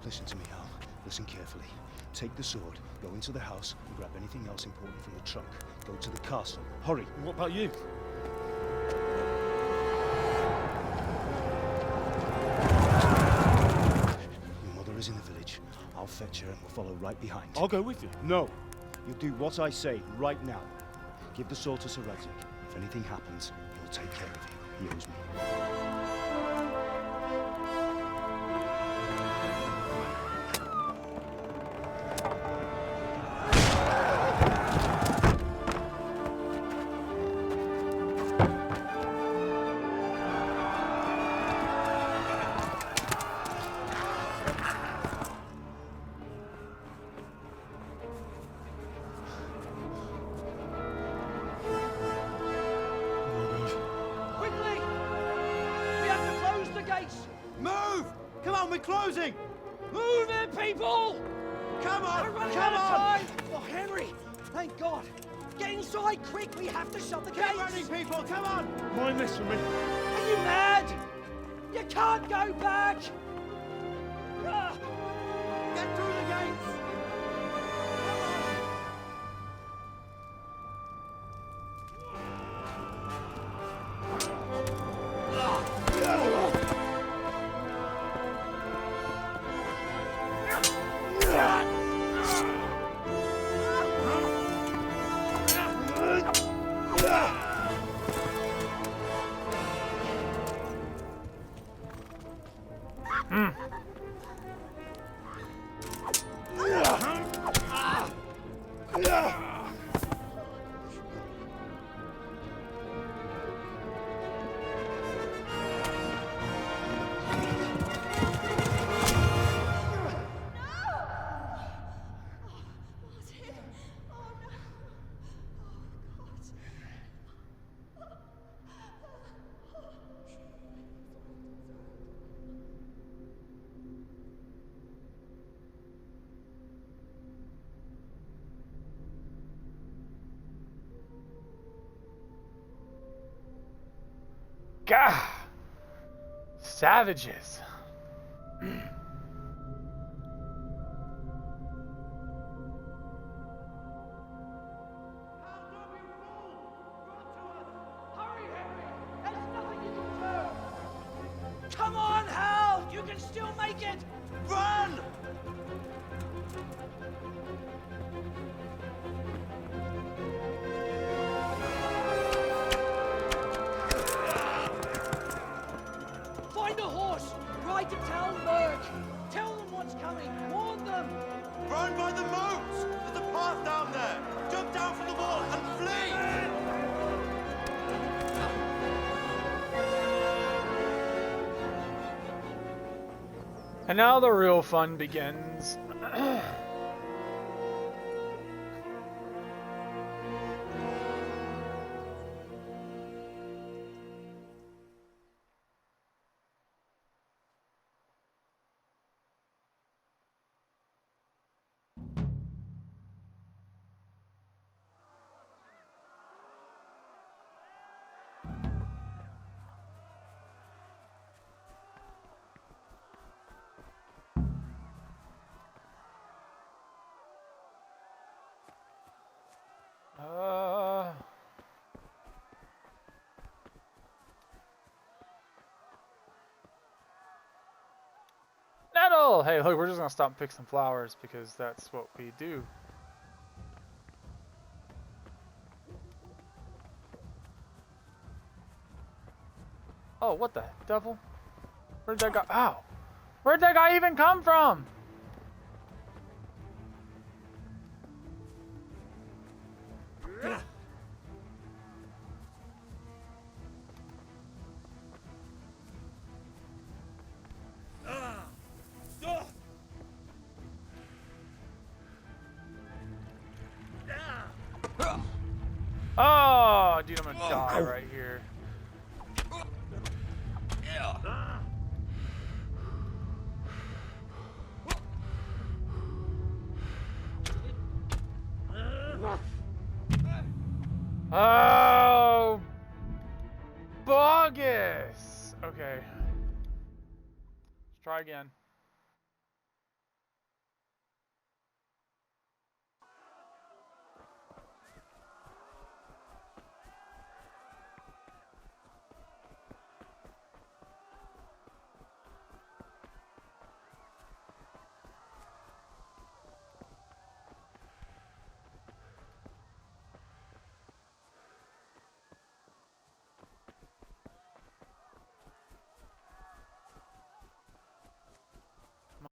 Listen to me, Hal. Listen carefully. Take the sword, go into the house, and grab anything else important from the trunk. Go to the castle. Hurry! What about you? Your mother is in the village. I'll fetch her and we'll follow right behind. I'll go with you. No! You'll do what I say right now. Give the sword to Sir Radzig. If anything happens, he'll take care of you. He owes me. Move! Come on, we're closing! Move it, people! Come on! We're running Come out of on! time! Oh, Henry! Thank God! Get inside, quick! We have to shut the gates! Get running, people! Come on! Mind this for me. Are you mad? You can't go back! Ah. Get through the gates! Gah! Savages. Come on, Hal! You can still make it! Run! And now the real fun begins. Nettle! Hey, look, we're just gonna stop and pick some flowers because that's what we do. Oh, what the devil? Where'd that guy? Ow! Where'd that guy even come from? Oh, dude, I'm gonna die right here. Oh, bogus. Okay, let's try again.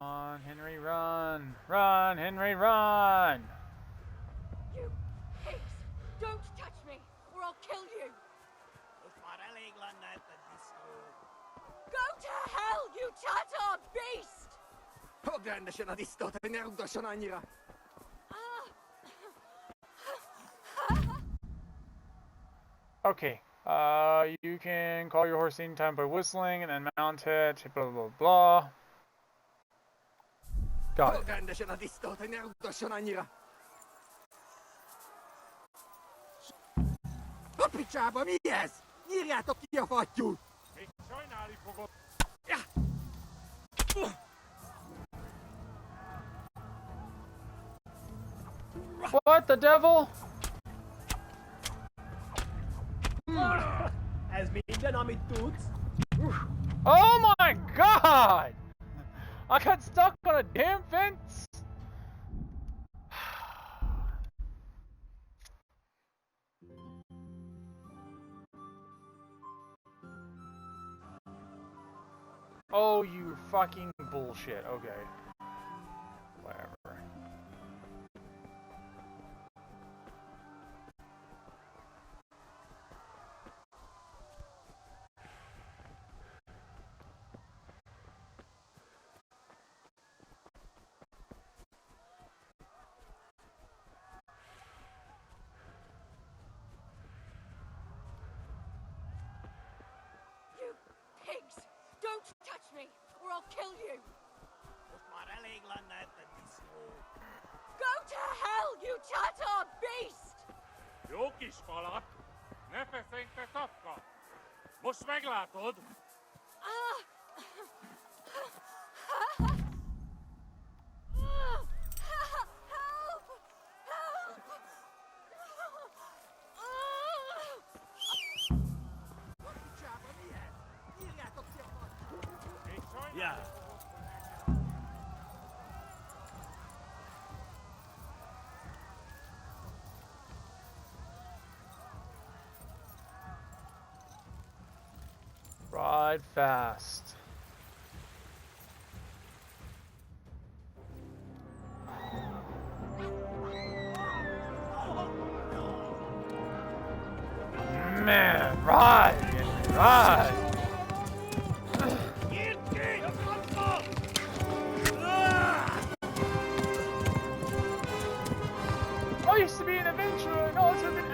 Come on, Henry, run! Run, Henry, run! You pigs! Don't touch me, or I'll kill you! Go to hell, you Tatar beast! Okay, you can call your horse anytime by whistling and then mount it, blah blah blah. Got it. What the devil? Oh my god! I got stuck on a damn fence! Oh, you fucking bullshit. Okay. Whatever. You pigs! Don't touch me, or I'll kill you! Go to hell, you Tatar beast! Yeah. Ride fast. Man, ride! Ride!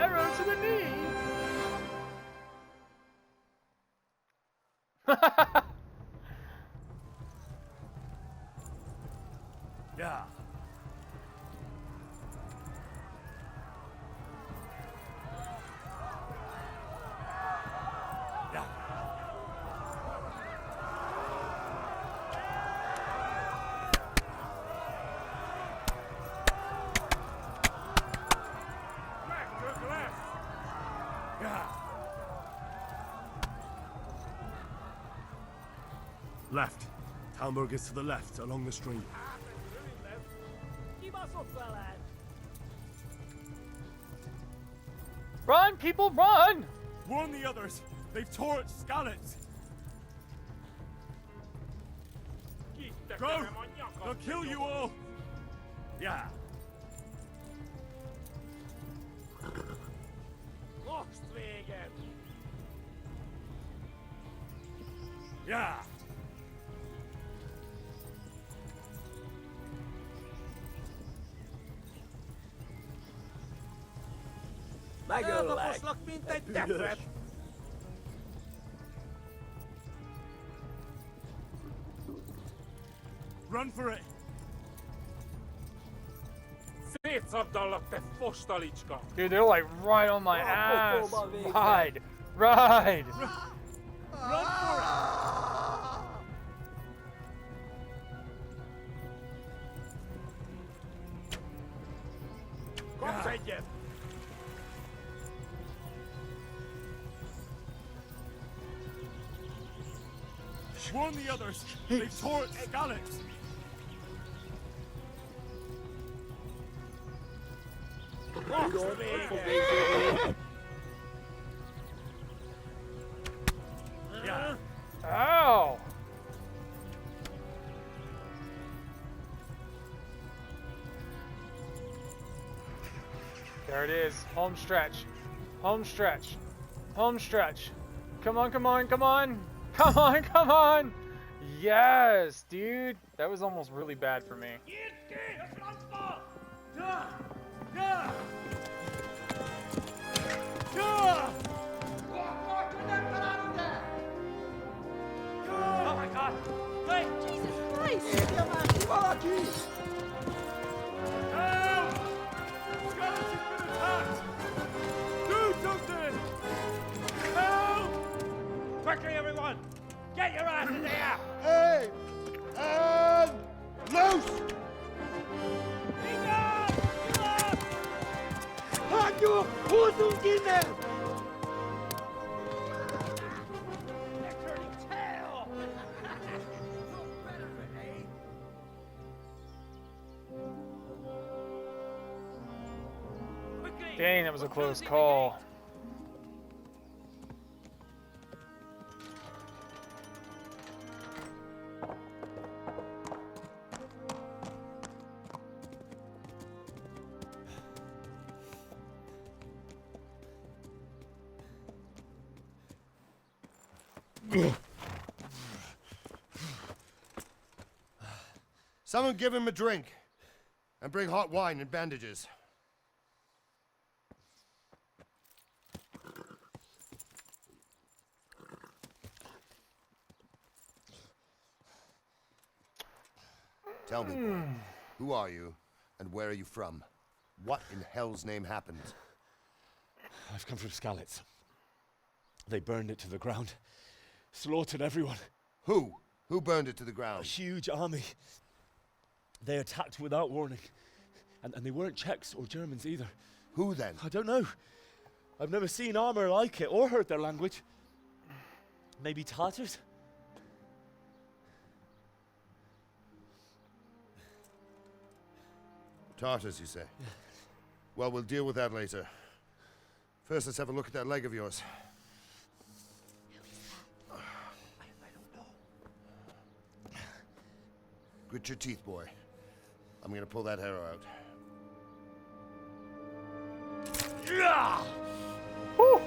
arrow to the knee. Yeah. Left. Talmberg is to the left, along the stream. Run, people, run! Warn the others! They've tore at Skalitz! Go! They'll kill you all! Yeah. Yeah. Run for it! Dude, they're like right on my ass. Ride! Ride! Run for it! Yeah. Warn the others! They've tore at Skalitz! Yeah. Ow! There it is. Home stretch. Home stretch. Home stretch. Come on, come on, come on! Come on, come on! Yes, dude! That was almost really bad for me. Oh my God! Hey, Jesus Christ! Help! Skalitz has been attacked! Do something! Help! Quickly, everyone! Get your ass in there! Hey! And loose! Halt your Hosen in there! They're turning tail! Dang, that was a close call. Someone give him a drink. And bring hot wine and bandages. Tell me, boy, who are you, and where are you from? What in hell's name happened? I've come from Skalitz. They burned it to the ground. Slaughtered everyone. Who? Who burned it to the ground? A huge army. They attacked without warning. And they weren't Czechs or Germans either. Who then? I don't know. I've never seen armor like it or heard their language. Maybe Tatars? Tartars, you say? Yeah. Well, we'll deal with that later. First, let's have a look at that leg of yours. I don't know. Grit your teeth, boy. I'm gonna pull that arrow out. Yeah! Woo!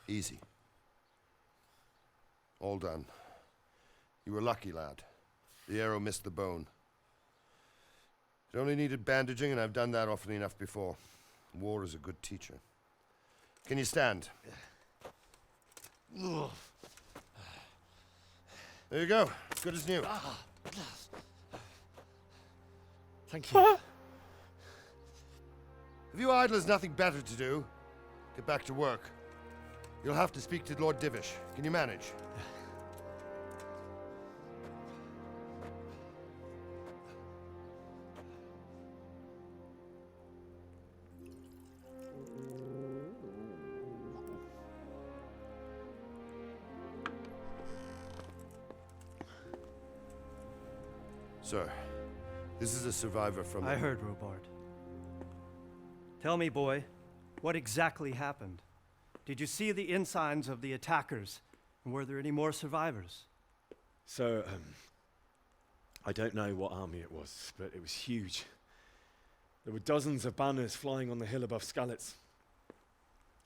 Easy. All done. You were lucky, lad. The arrow missed the bone. It only needed bandaging, and I've done that often enough before. War is a good teacher. Can you stand? There you go. Good as new. Thank you. Have you idlers nothing better to do? Get back to work. You'll have to speak to Lord Divish. Can you manage? Sir, this is a survivor from... I heard, Robard. Tell me, boy, what exactly happened? Did you see the ensigns of the attackers? And were there any more survivors? So, I don't know what army it was, but it was huge. There were dozens of banners flying on the hill above Skalitz.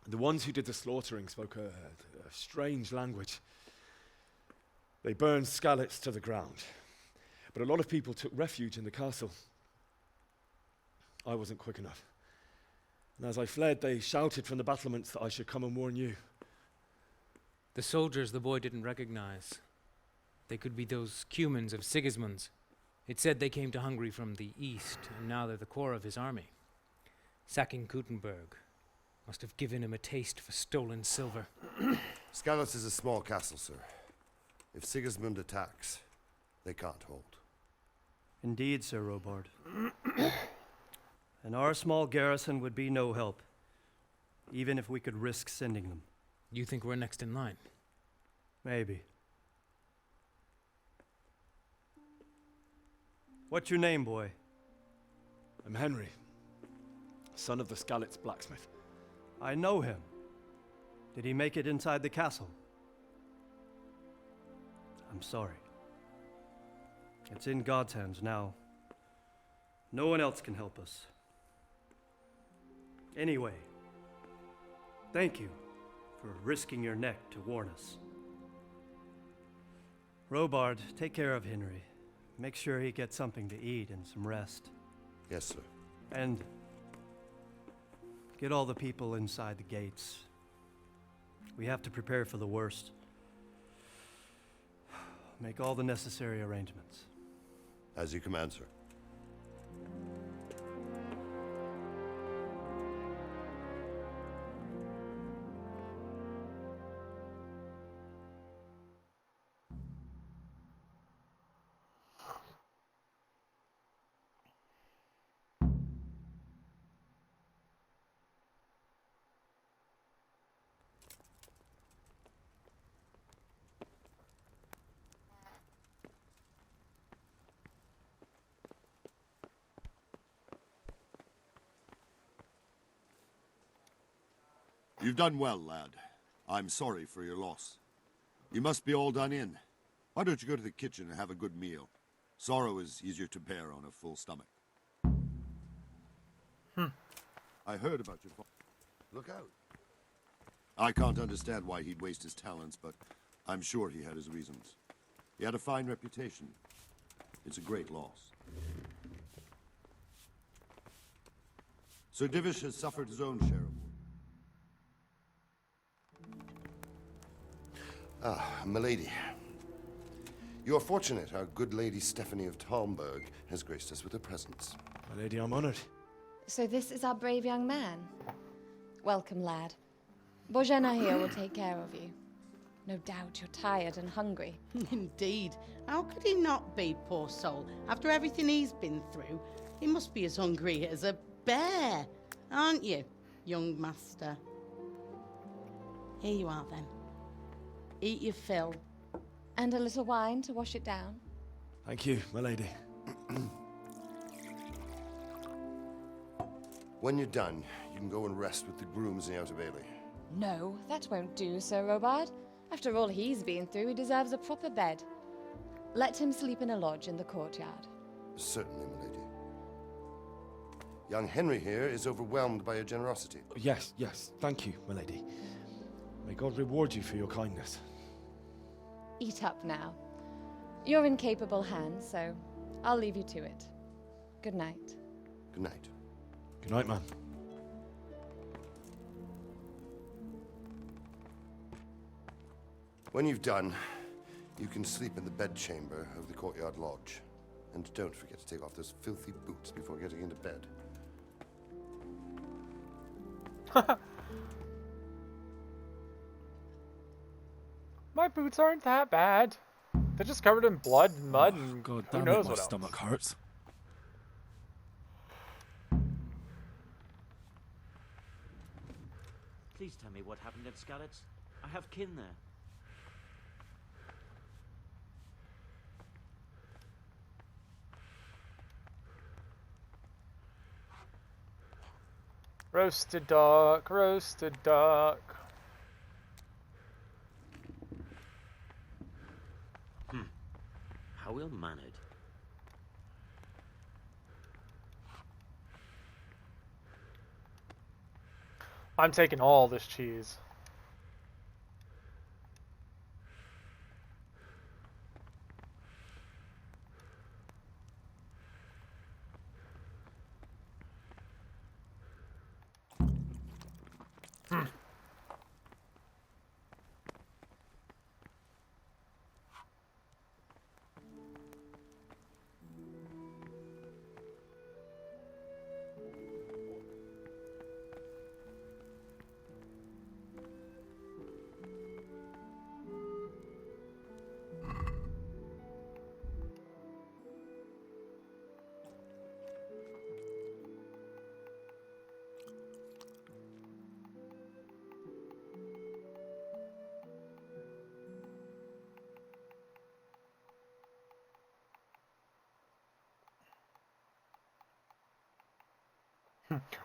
The ones who did the slaughtering spoke a strange language. They burned Skalitz to the ground. But a lot of people took refuge in the castle. I wasn't quick enough. And as I fled, they shouted from the battlements that I should come and warn you. The soldiers the boy didn't recognize. They could be those Cumans of Sigismund's. It said they came to Hungary from the east, and now they're the core of his army. Sacking Kuttenberg must have given him a taste for stolen silver. Skalitz is a small castle, sir. If Sigismund attacks, they can't hold. Indeed, Sir Robard. And our small garrison would be no help, even if we could risk sending them. You think we're next in line? Maybe. What's your name, boy? I'm Henry, son of the Skalitz blacksmith. I know him. Did he make it inside the castle? I'm sorry. It's in God's hands now. No one else can help us. Anyway, thank you for risking your neck to warn us. Robard, take care of Henry. Make sure he gets something to eat and some rest. Yes, sir. And get all the people inside the gates. We have to prepare for the worst. Make all the necessary arrangements. As you command, sir. You've done well, lad. I'm sorry for your loss. You must be all done in. Why don't you go to the kitchen and have a good meal? Sorrow is easier to bear on a full stomach. I heard about your father. Look out. I can't understand why he'd waste his talents, but I'm sure he had his reasons. He had a fine reputation. It's a great loss. Sir Divish has suffered his own share of war. Ah, milady. You are fortunate our good lady Stephanie of Talmberg has graced us with her presence. My lady, I'm honored. So this is our brave young man. Welcome, lad. Bozhena here will take care of you. No doubt you're tired and hungry. Indeed. How could he not be, poor soul? After everything he's been through, he must be as hungry as a bear, aren't you, young master? Here you are, then. Eat your fill. And a little wine to wash it down. Thank you, my lady. When you're done, you can go and rest with the grooms in the Outer Bailey. No, that won't do, Sir Robard. After all he's been through, he deserves a proper bed. Let him sleep in a lodge in the courtyard. Certainly, my lady. Young Henry here is overwhelmed by your generosity. Yes, yes, thank you, my lady. May God reward you for your kindness. Eat up now. You're in capable hands, so I'll leave you to it. Good night. Good night. Good night, man. When you've done, you can sleep in the bedchamber of the courtyard lodge. And don't forget to take off those filthy boots before getting into bed. My boots aren't that bad. They're just covered in blood and mud and God who damn knows it, my what else. stomach hurts. Please tell me what happened at Skalitz. I have kin there. Roasted duck, roasted duck. How ill-mannered. I'm taking all this cheese.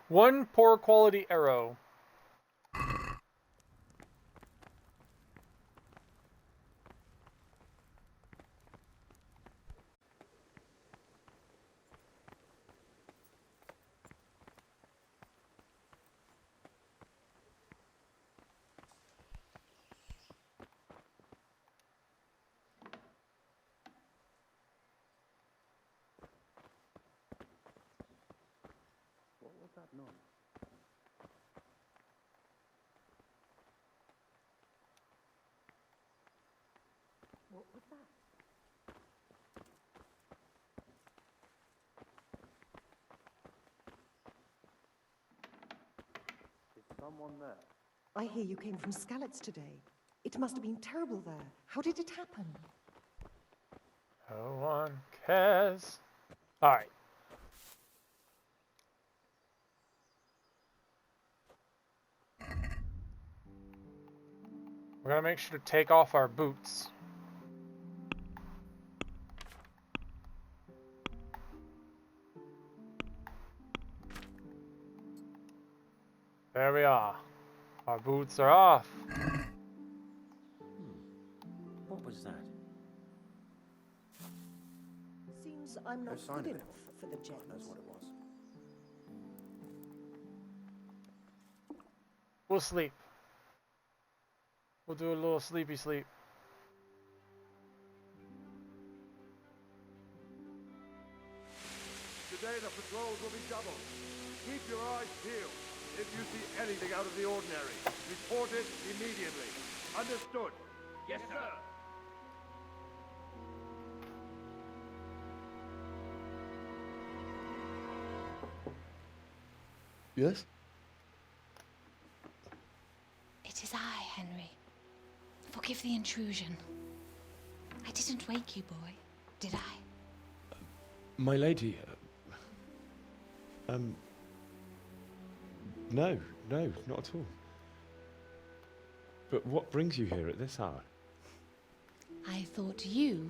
One poor quality arrow. What was that noise? What was that? Is someone there? I hear you came from Skalitz today. It must have been terrible there. How did it happen? No one cares. Alright. We're gonna make sure to take off our boots. There we are. Our boots are off. What was that? Seems I'm not sign good of it. enough for the gems. Knows what it was. We'll sleep. We'll do a little sleepy sleep. Today the patrols will be doubled. Keep your eyes peeled. If you see anything out of the ordinary, report it immediately. Understood? Yes, sir. Yes? It is I, Henry. Forgive the intrusion. I didn't wake you, boy, did I? My lady, no, not at all. But what brings you here at this hour? I thought you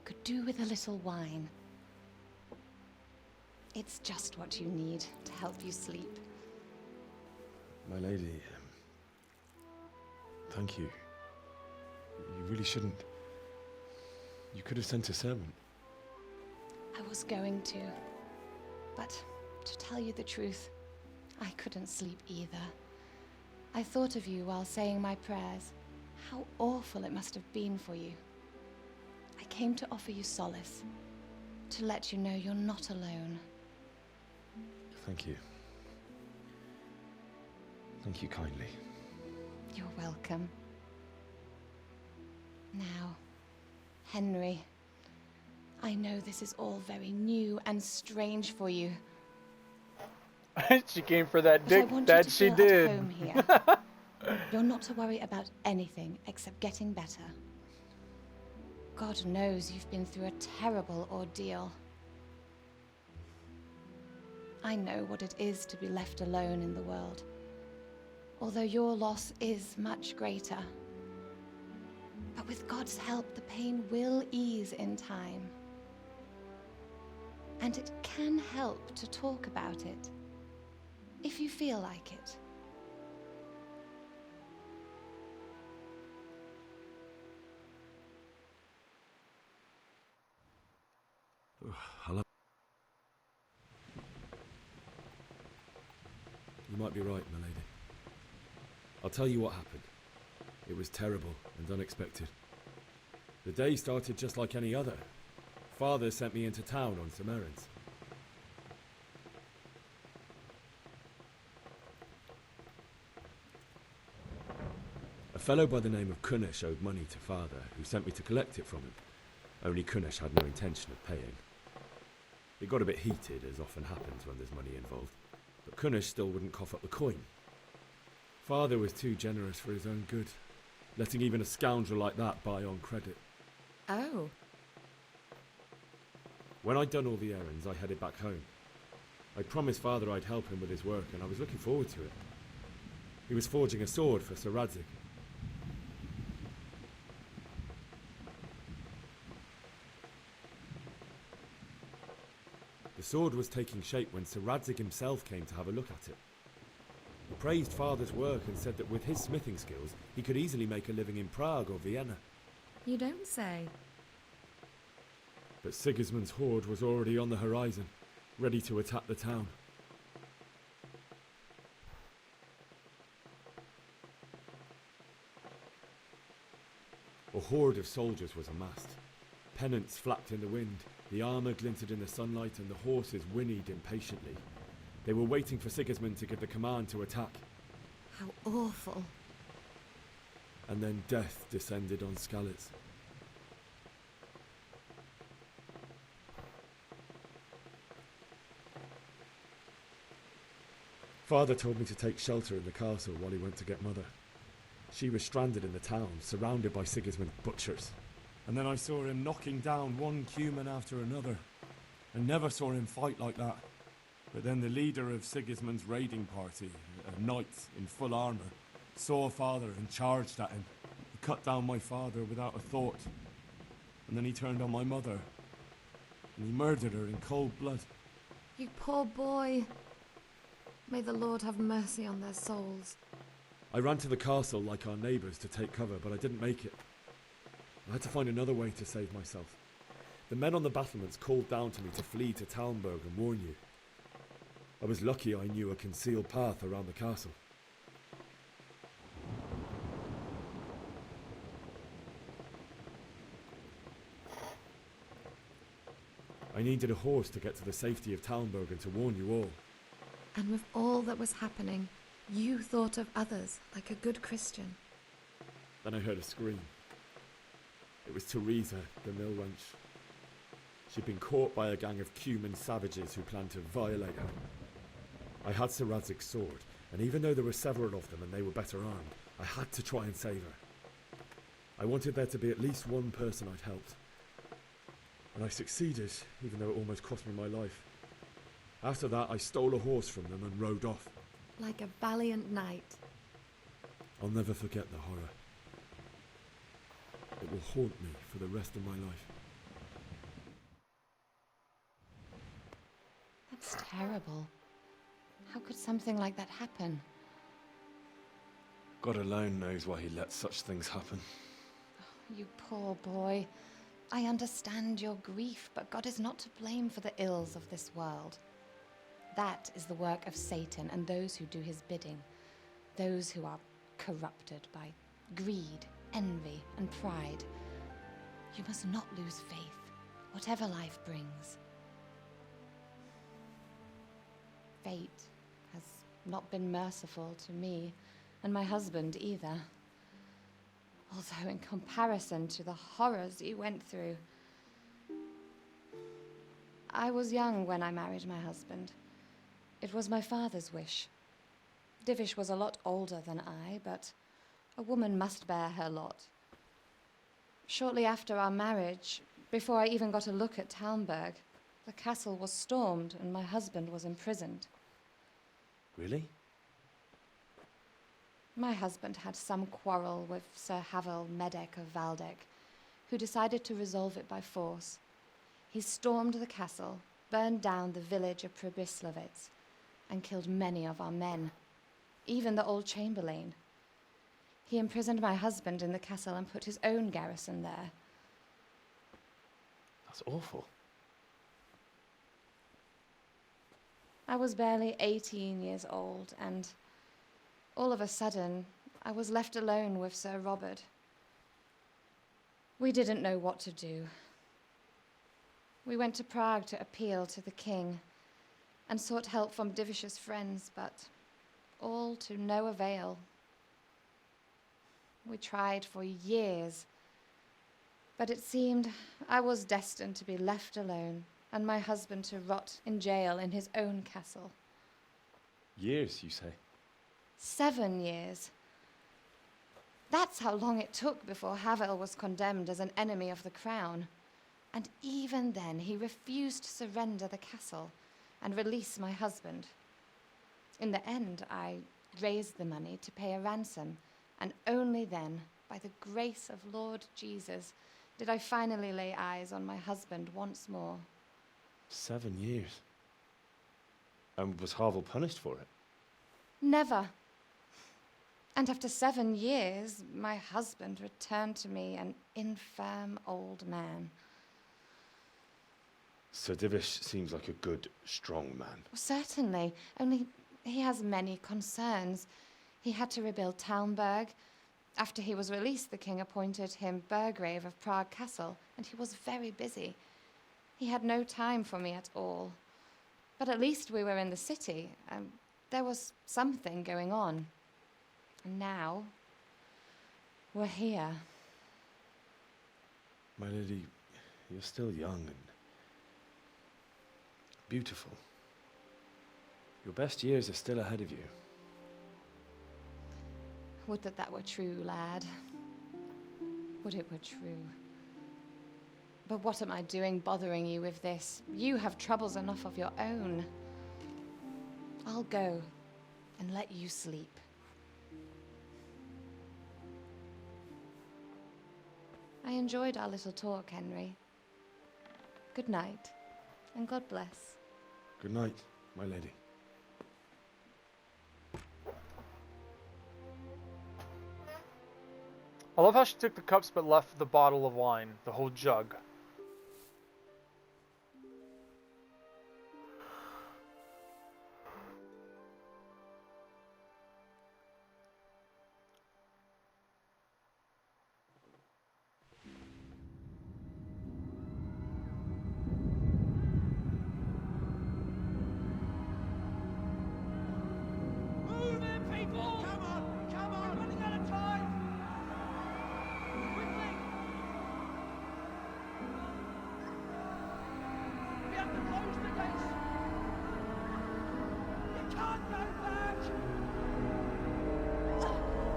could do with a little wine. It's just what you need to help you sleep. My lady, thank you. You really shouldn't. You could have sent a servant. I was going to, but to tell you the truth, I couldn't sleep either. I thought of you while saying my prayers. How awful it must have been for you. I came to offer you solace, to let you know you're not alone. Thank you. Thank you kindly. You're welcome. Now, Henry, I know this is all very new and strange for you. She came for that But I dick want that you to she feel did. At home here. You're not to worry about anything except getting better. God knows you've been through a terrible ordeal. I know what it is to be left alone in the world, although your loss is much greater. But with God's help, the pain will ease in time. And it can help to talk about it, if you feel like it. Hello. You might be right, my lady. I'll tell you what happened. It was terrible and unexpected. The day started just like any other. Father sent me into town on some errands. A fellow by the name of Kunesh owed money to Father, who sent me to collect it from him. Only Kunesh had no intention of paying. It got a bit heated, as often happens when there's money involved, but Kunesh still wouldn't cough up the coin. Father was too generous for his own good, letting even a scoundrel like that buy on credit. Oh. When I'd done all the errands, I headed back home. I promised Father I'd help him with his work, and I was looking forward to it. He was forging a sword for Sir Radzik. The sword was taking shape when Sir Radzik himself came to have a look at it. He praised Father's work and said that with his smithing skills, he could easily make a living in Prague or Vienna. You don't say. But Sigismund's horde was already on the horizon, ready to attack the town. A horde of soldiers was amassed. Pennants flapped in the wind, the armour glinted in the sunlight, and the horses whinnied impatiently. They were waiting for Sigismund to give the command to attack. How awful. And then death descended on Skalitz. Father told me to take shelter in the castle while he went to get Mother. She was stranded in the town, surrounded by Sigismund's butchers. And then I saw him knocking down one Cuman after another. I never saw him fight like that. But then the leader of Sigismund's raiding party, a knight in full armour, saw Father and charged at him. He cut down my father without a thought. And then he turned on my mother. And he murdered her in cold blood. You poor boy. May the Lord have mercy on their souls. I ran to the castle like our neighbours to take cover, but I didn't make it. I had to find another way to save myself. The men on the battlements called down to me to flee to Talmberg and warn you. I was lucky I knew a concealed path around the castle. I needed a horse to get to the safety of Talmberg and to warn you all. And with all that was happening, you thought of others like a good Christian. Then I heard a scream. It was Teresa, the mill wench. She'd been caught by a gang of Cuman savages who planned to violate her. I had Sir Radzig's sword, and even though there were several of them and they were better armed, I had to try and save her. I wanted there to be at least one person I'd helped. And I succeeded, even though it almost cost me my life. After that, I stole a horse from them and rode off. Like a valiant knight. I'll never forget the horror. It will haunt me for the rest of my life. That's terrible. How could something like that happen? God alone knows why he lets such things happen. You poor boy. I understand your grief, but God is not to blame for the ills of this world. That is the work of Satan and those who do his bidding. Those who are corrupted by greed, envy, and pride. You must not lose faith, whatever life brings. Fate has not been merciful to me, and my husband either. Although in comparison to the horrors you went through. I was young when I married my husband. It was my father's wish. Divish was a lot older than I, but a woman must bear her lot. Shortly after our marriage, before I even got a look at Talmberg, the castle was stormed and my husband was imprisoned. Really? My husband had some quarrel with Sir Havel Medek of Valdek, who decided to resolve it by force. He stormed the castle, burned down the village of Pribyslavitz, and killed many of our men, even the old chamberlain. He imprisoned my husband in the castle and put his own garrison there. That's awful. I was barely 18 years old, and all of a sudden, I was left alone with Sir Robert. We didn't know what to do. We went to Prague to appeal to the king and sought help from Divish's friends, but all to no avail. We tried for years, but it seemed I was destined to be left alone and my husband to rot in jail in his own castle. Years, you say? 7 years. That's how long it took before Havel was condemned as an enemy of the crown. And even then, he refused to surrender the castle and release my husband. In the end, I raised the money to pay a ransom, and only then, by the grace of Lord Jesus, did I finally lay eyes on my husband once more. 7 years. And was Havel punished for it? Never. And after 7 years, my husband returned to me an infirm old man. Sir Divish seems like a good, strong man. Certainly, only he has many concerns. He had to rebuild Talmberg. After he was released, the king appointed him Burgrave of Prague Castle, and he was very busy. He had no time for me at all. But at least we were in the city, and there was something going on. And now, we're here. My lady, you're still young and beautiful. Your best years are still ahead of you. Would that that were true, lad. Would it were true. But what am I doing bothering you with this? You have troubles enough of your own. I'll go and let you sleep. I enjoyed our little talk, Henry. Good night, and God bless. Good night, my lady. I love how she took the cups but left the bottle of wine, the whole jug. Move in, people! Come on! Come on! We're running out of time! Quickly! We have to close the gates! You can't go back!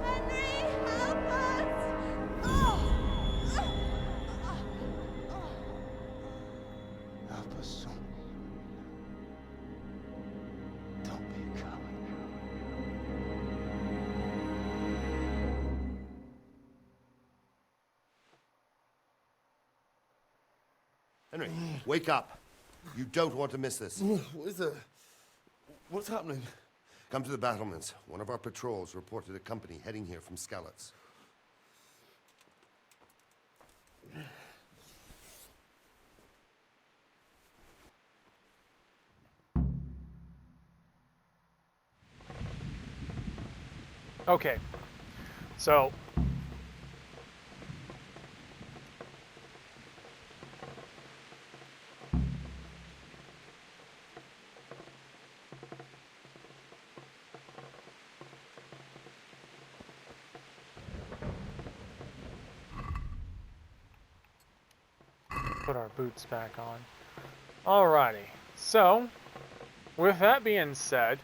Henry, help us! Help us, son. Don't be a coward. Henry, wake up. You don't want to miss this. What is it? What's happening? Come to the battlements. One of our patrols reported a company heading here from Skalitz. Okay, so put our boots back on. Alrighty. So, with that being said,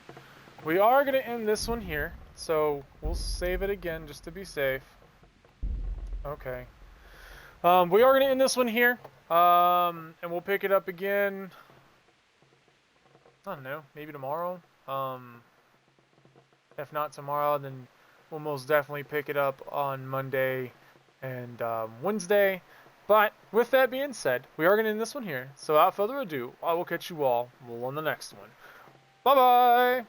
we are going to end this one here. So, we'll save it again just to be safe. Okay. We are going to end this one here. And we'll pick it up again. I don't know, maybe tomorrow. If not tomorrow, then we'll most definitely pick it up on Monday and Wednesday. But with that being said, we are going to end this one here. So without further ado, I will catch you all on the next one. Bye-bye!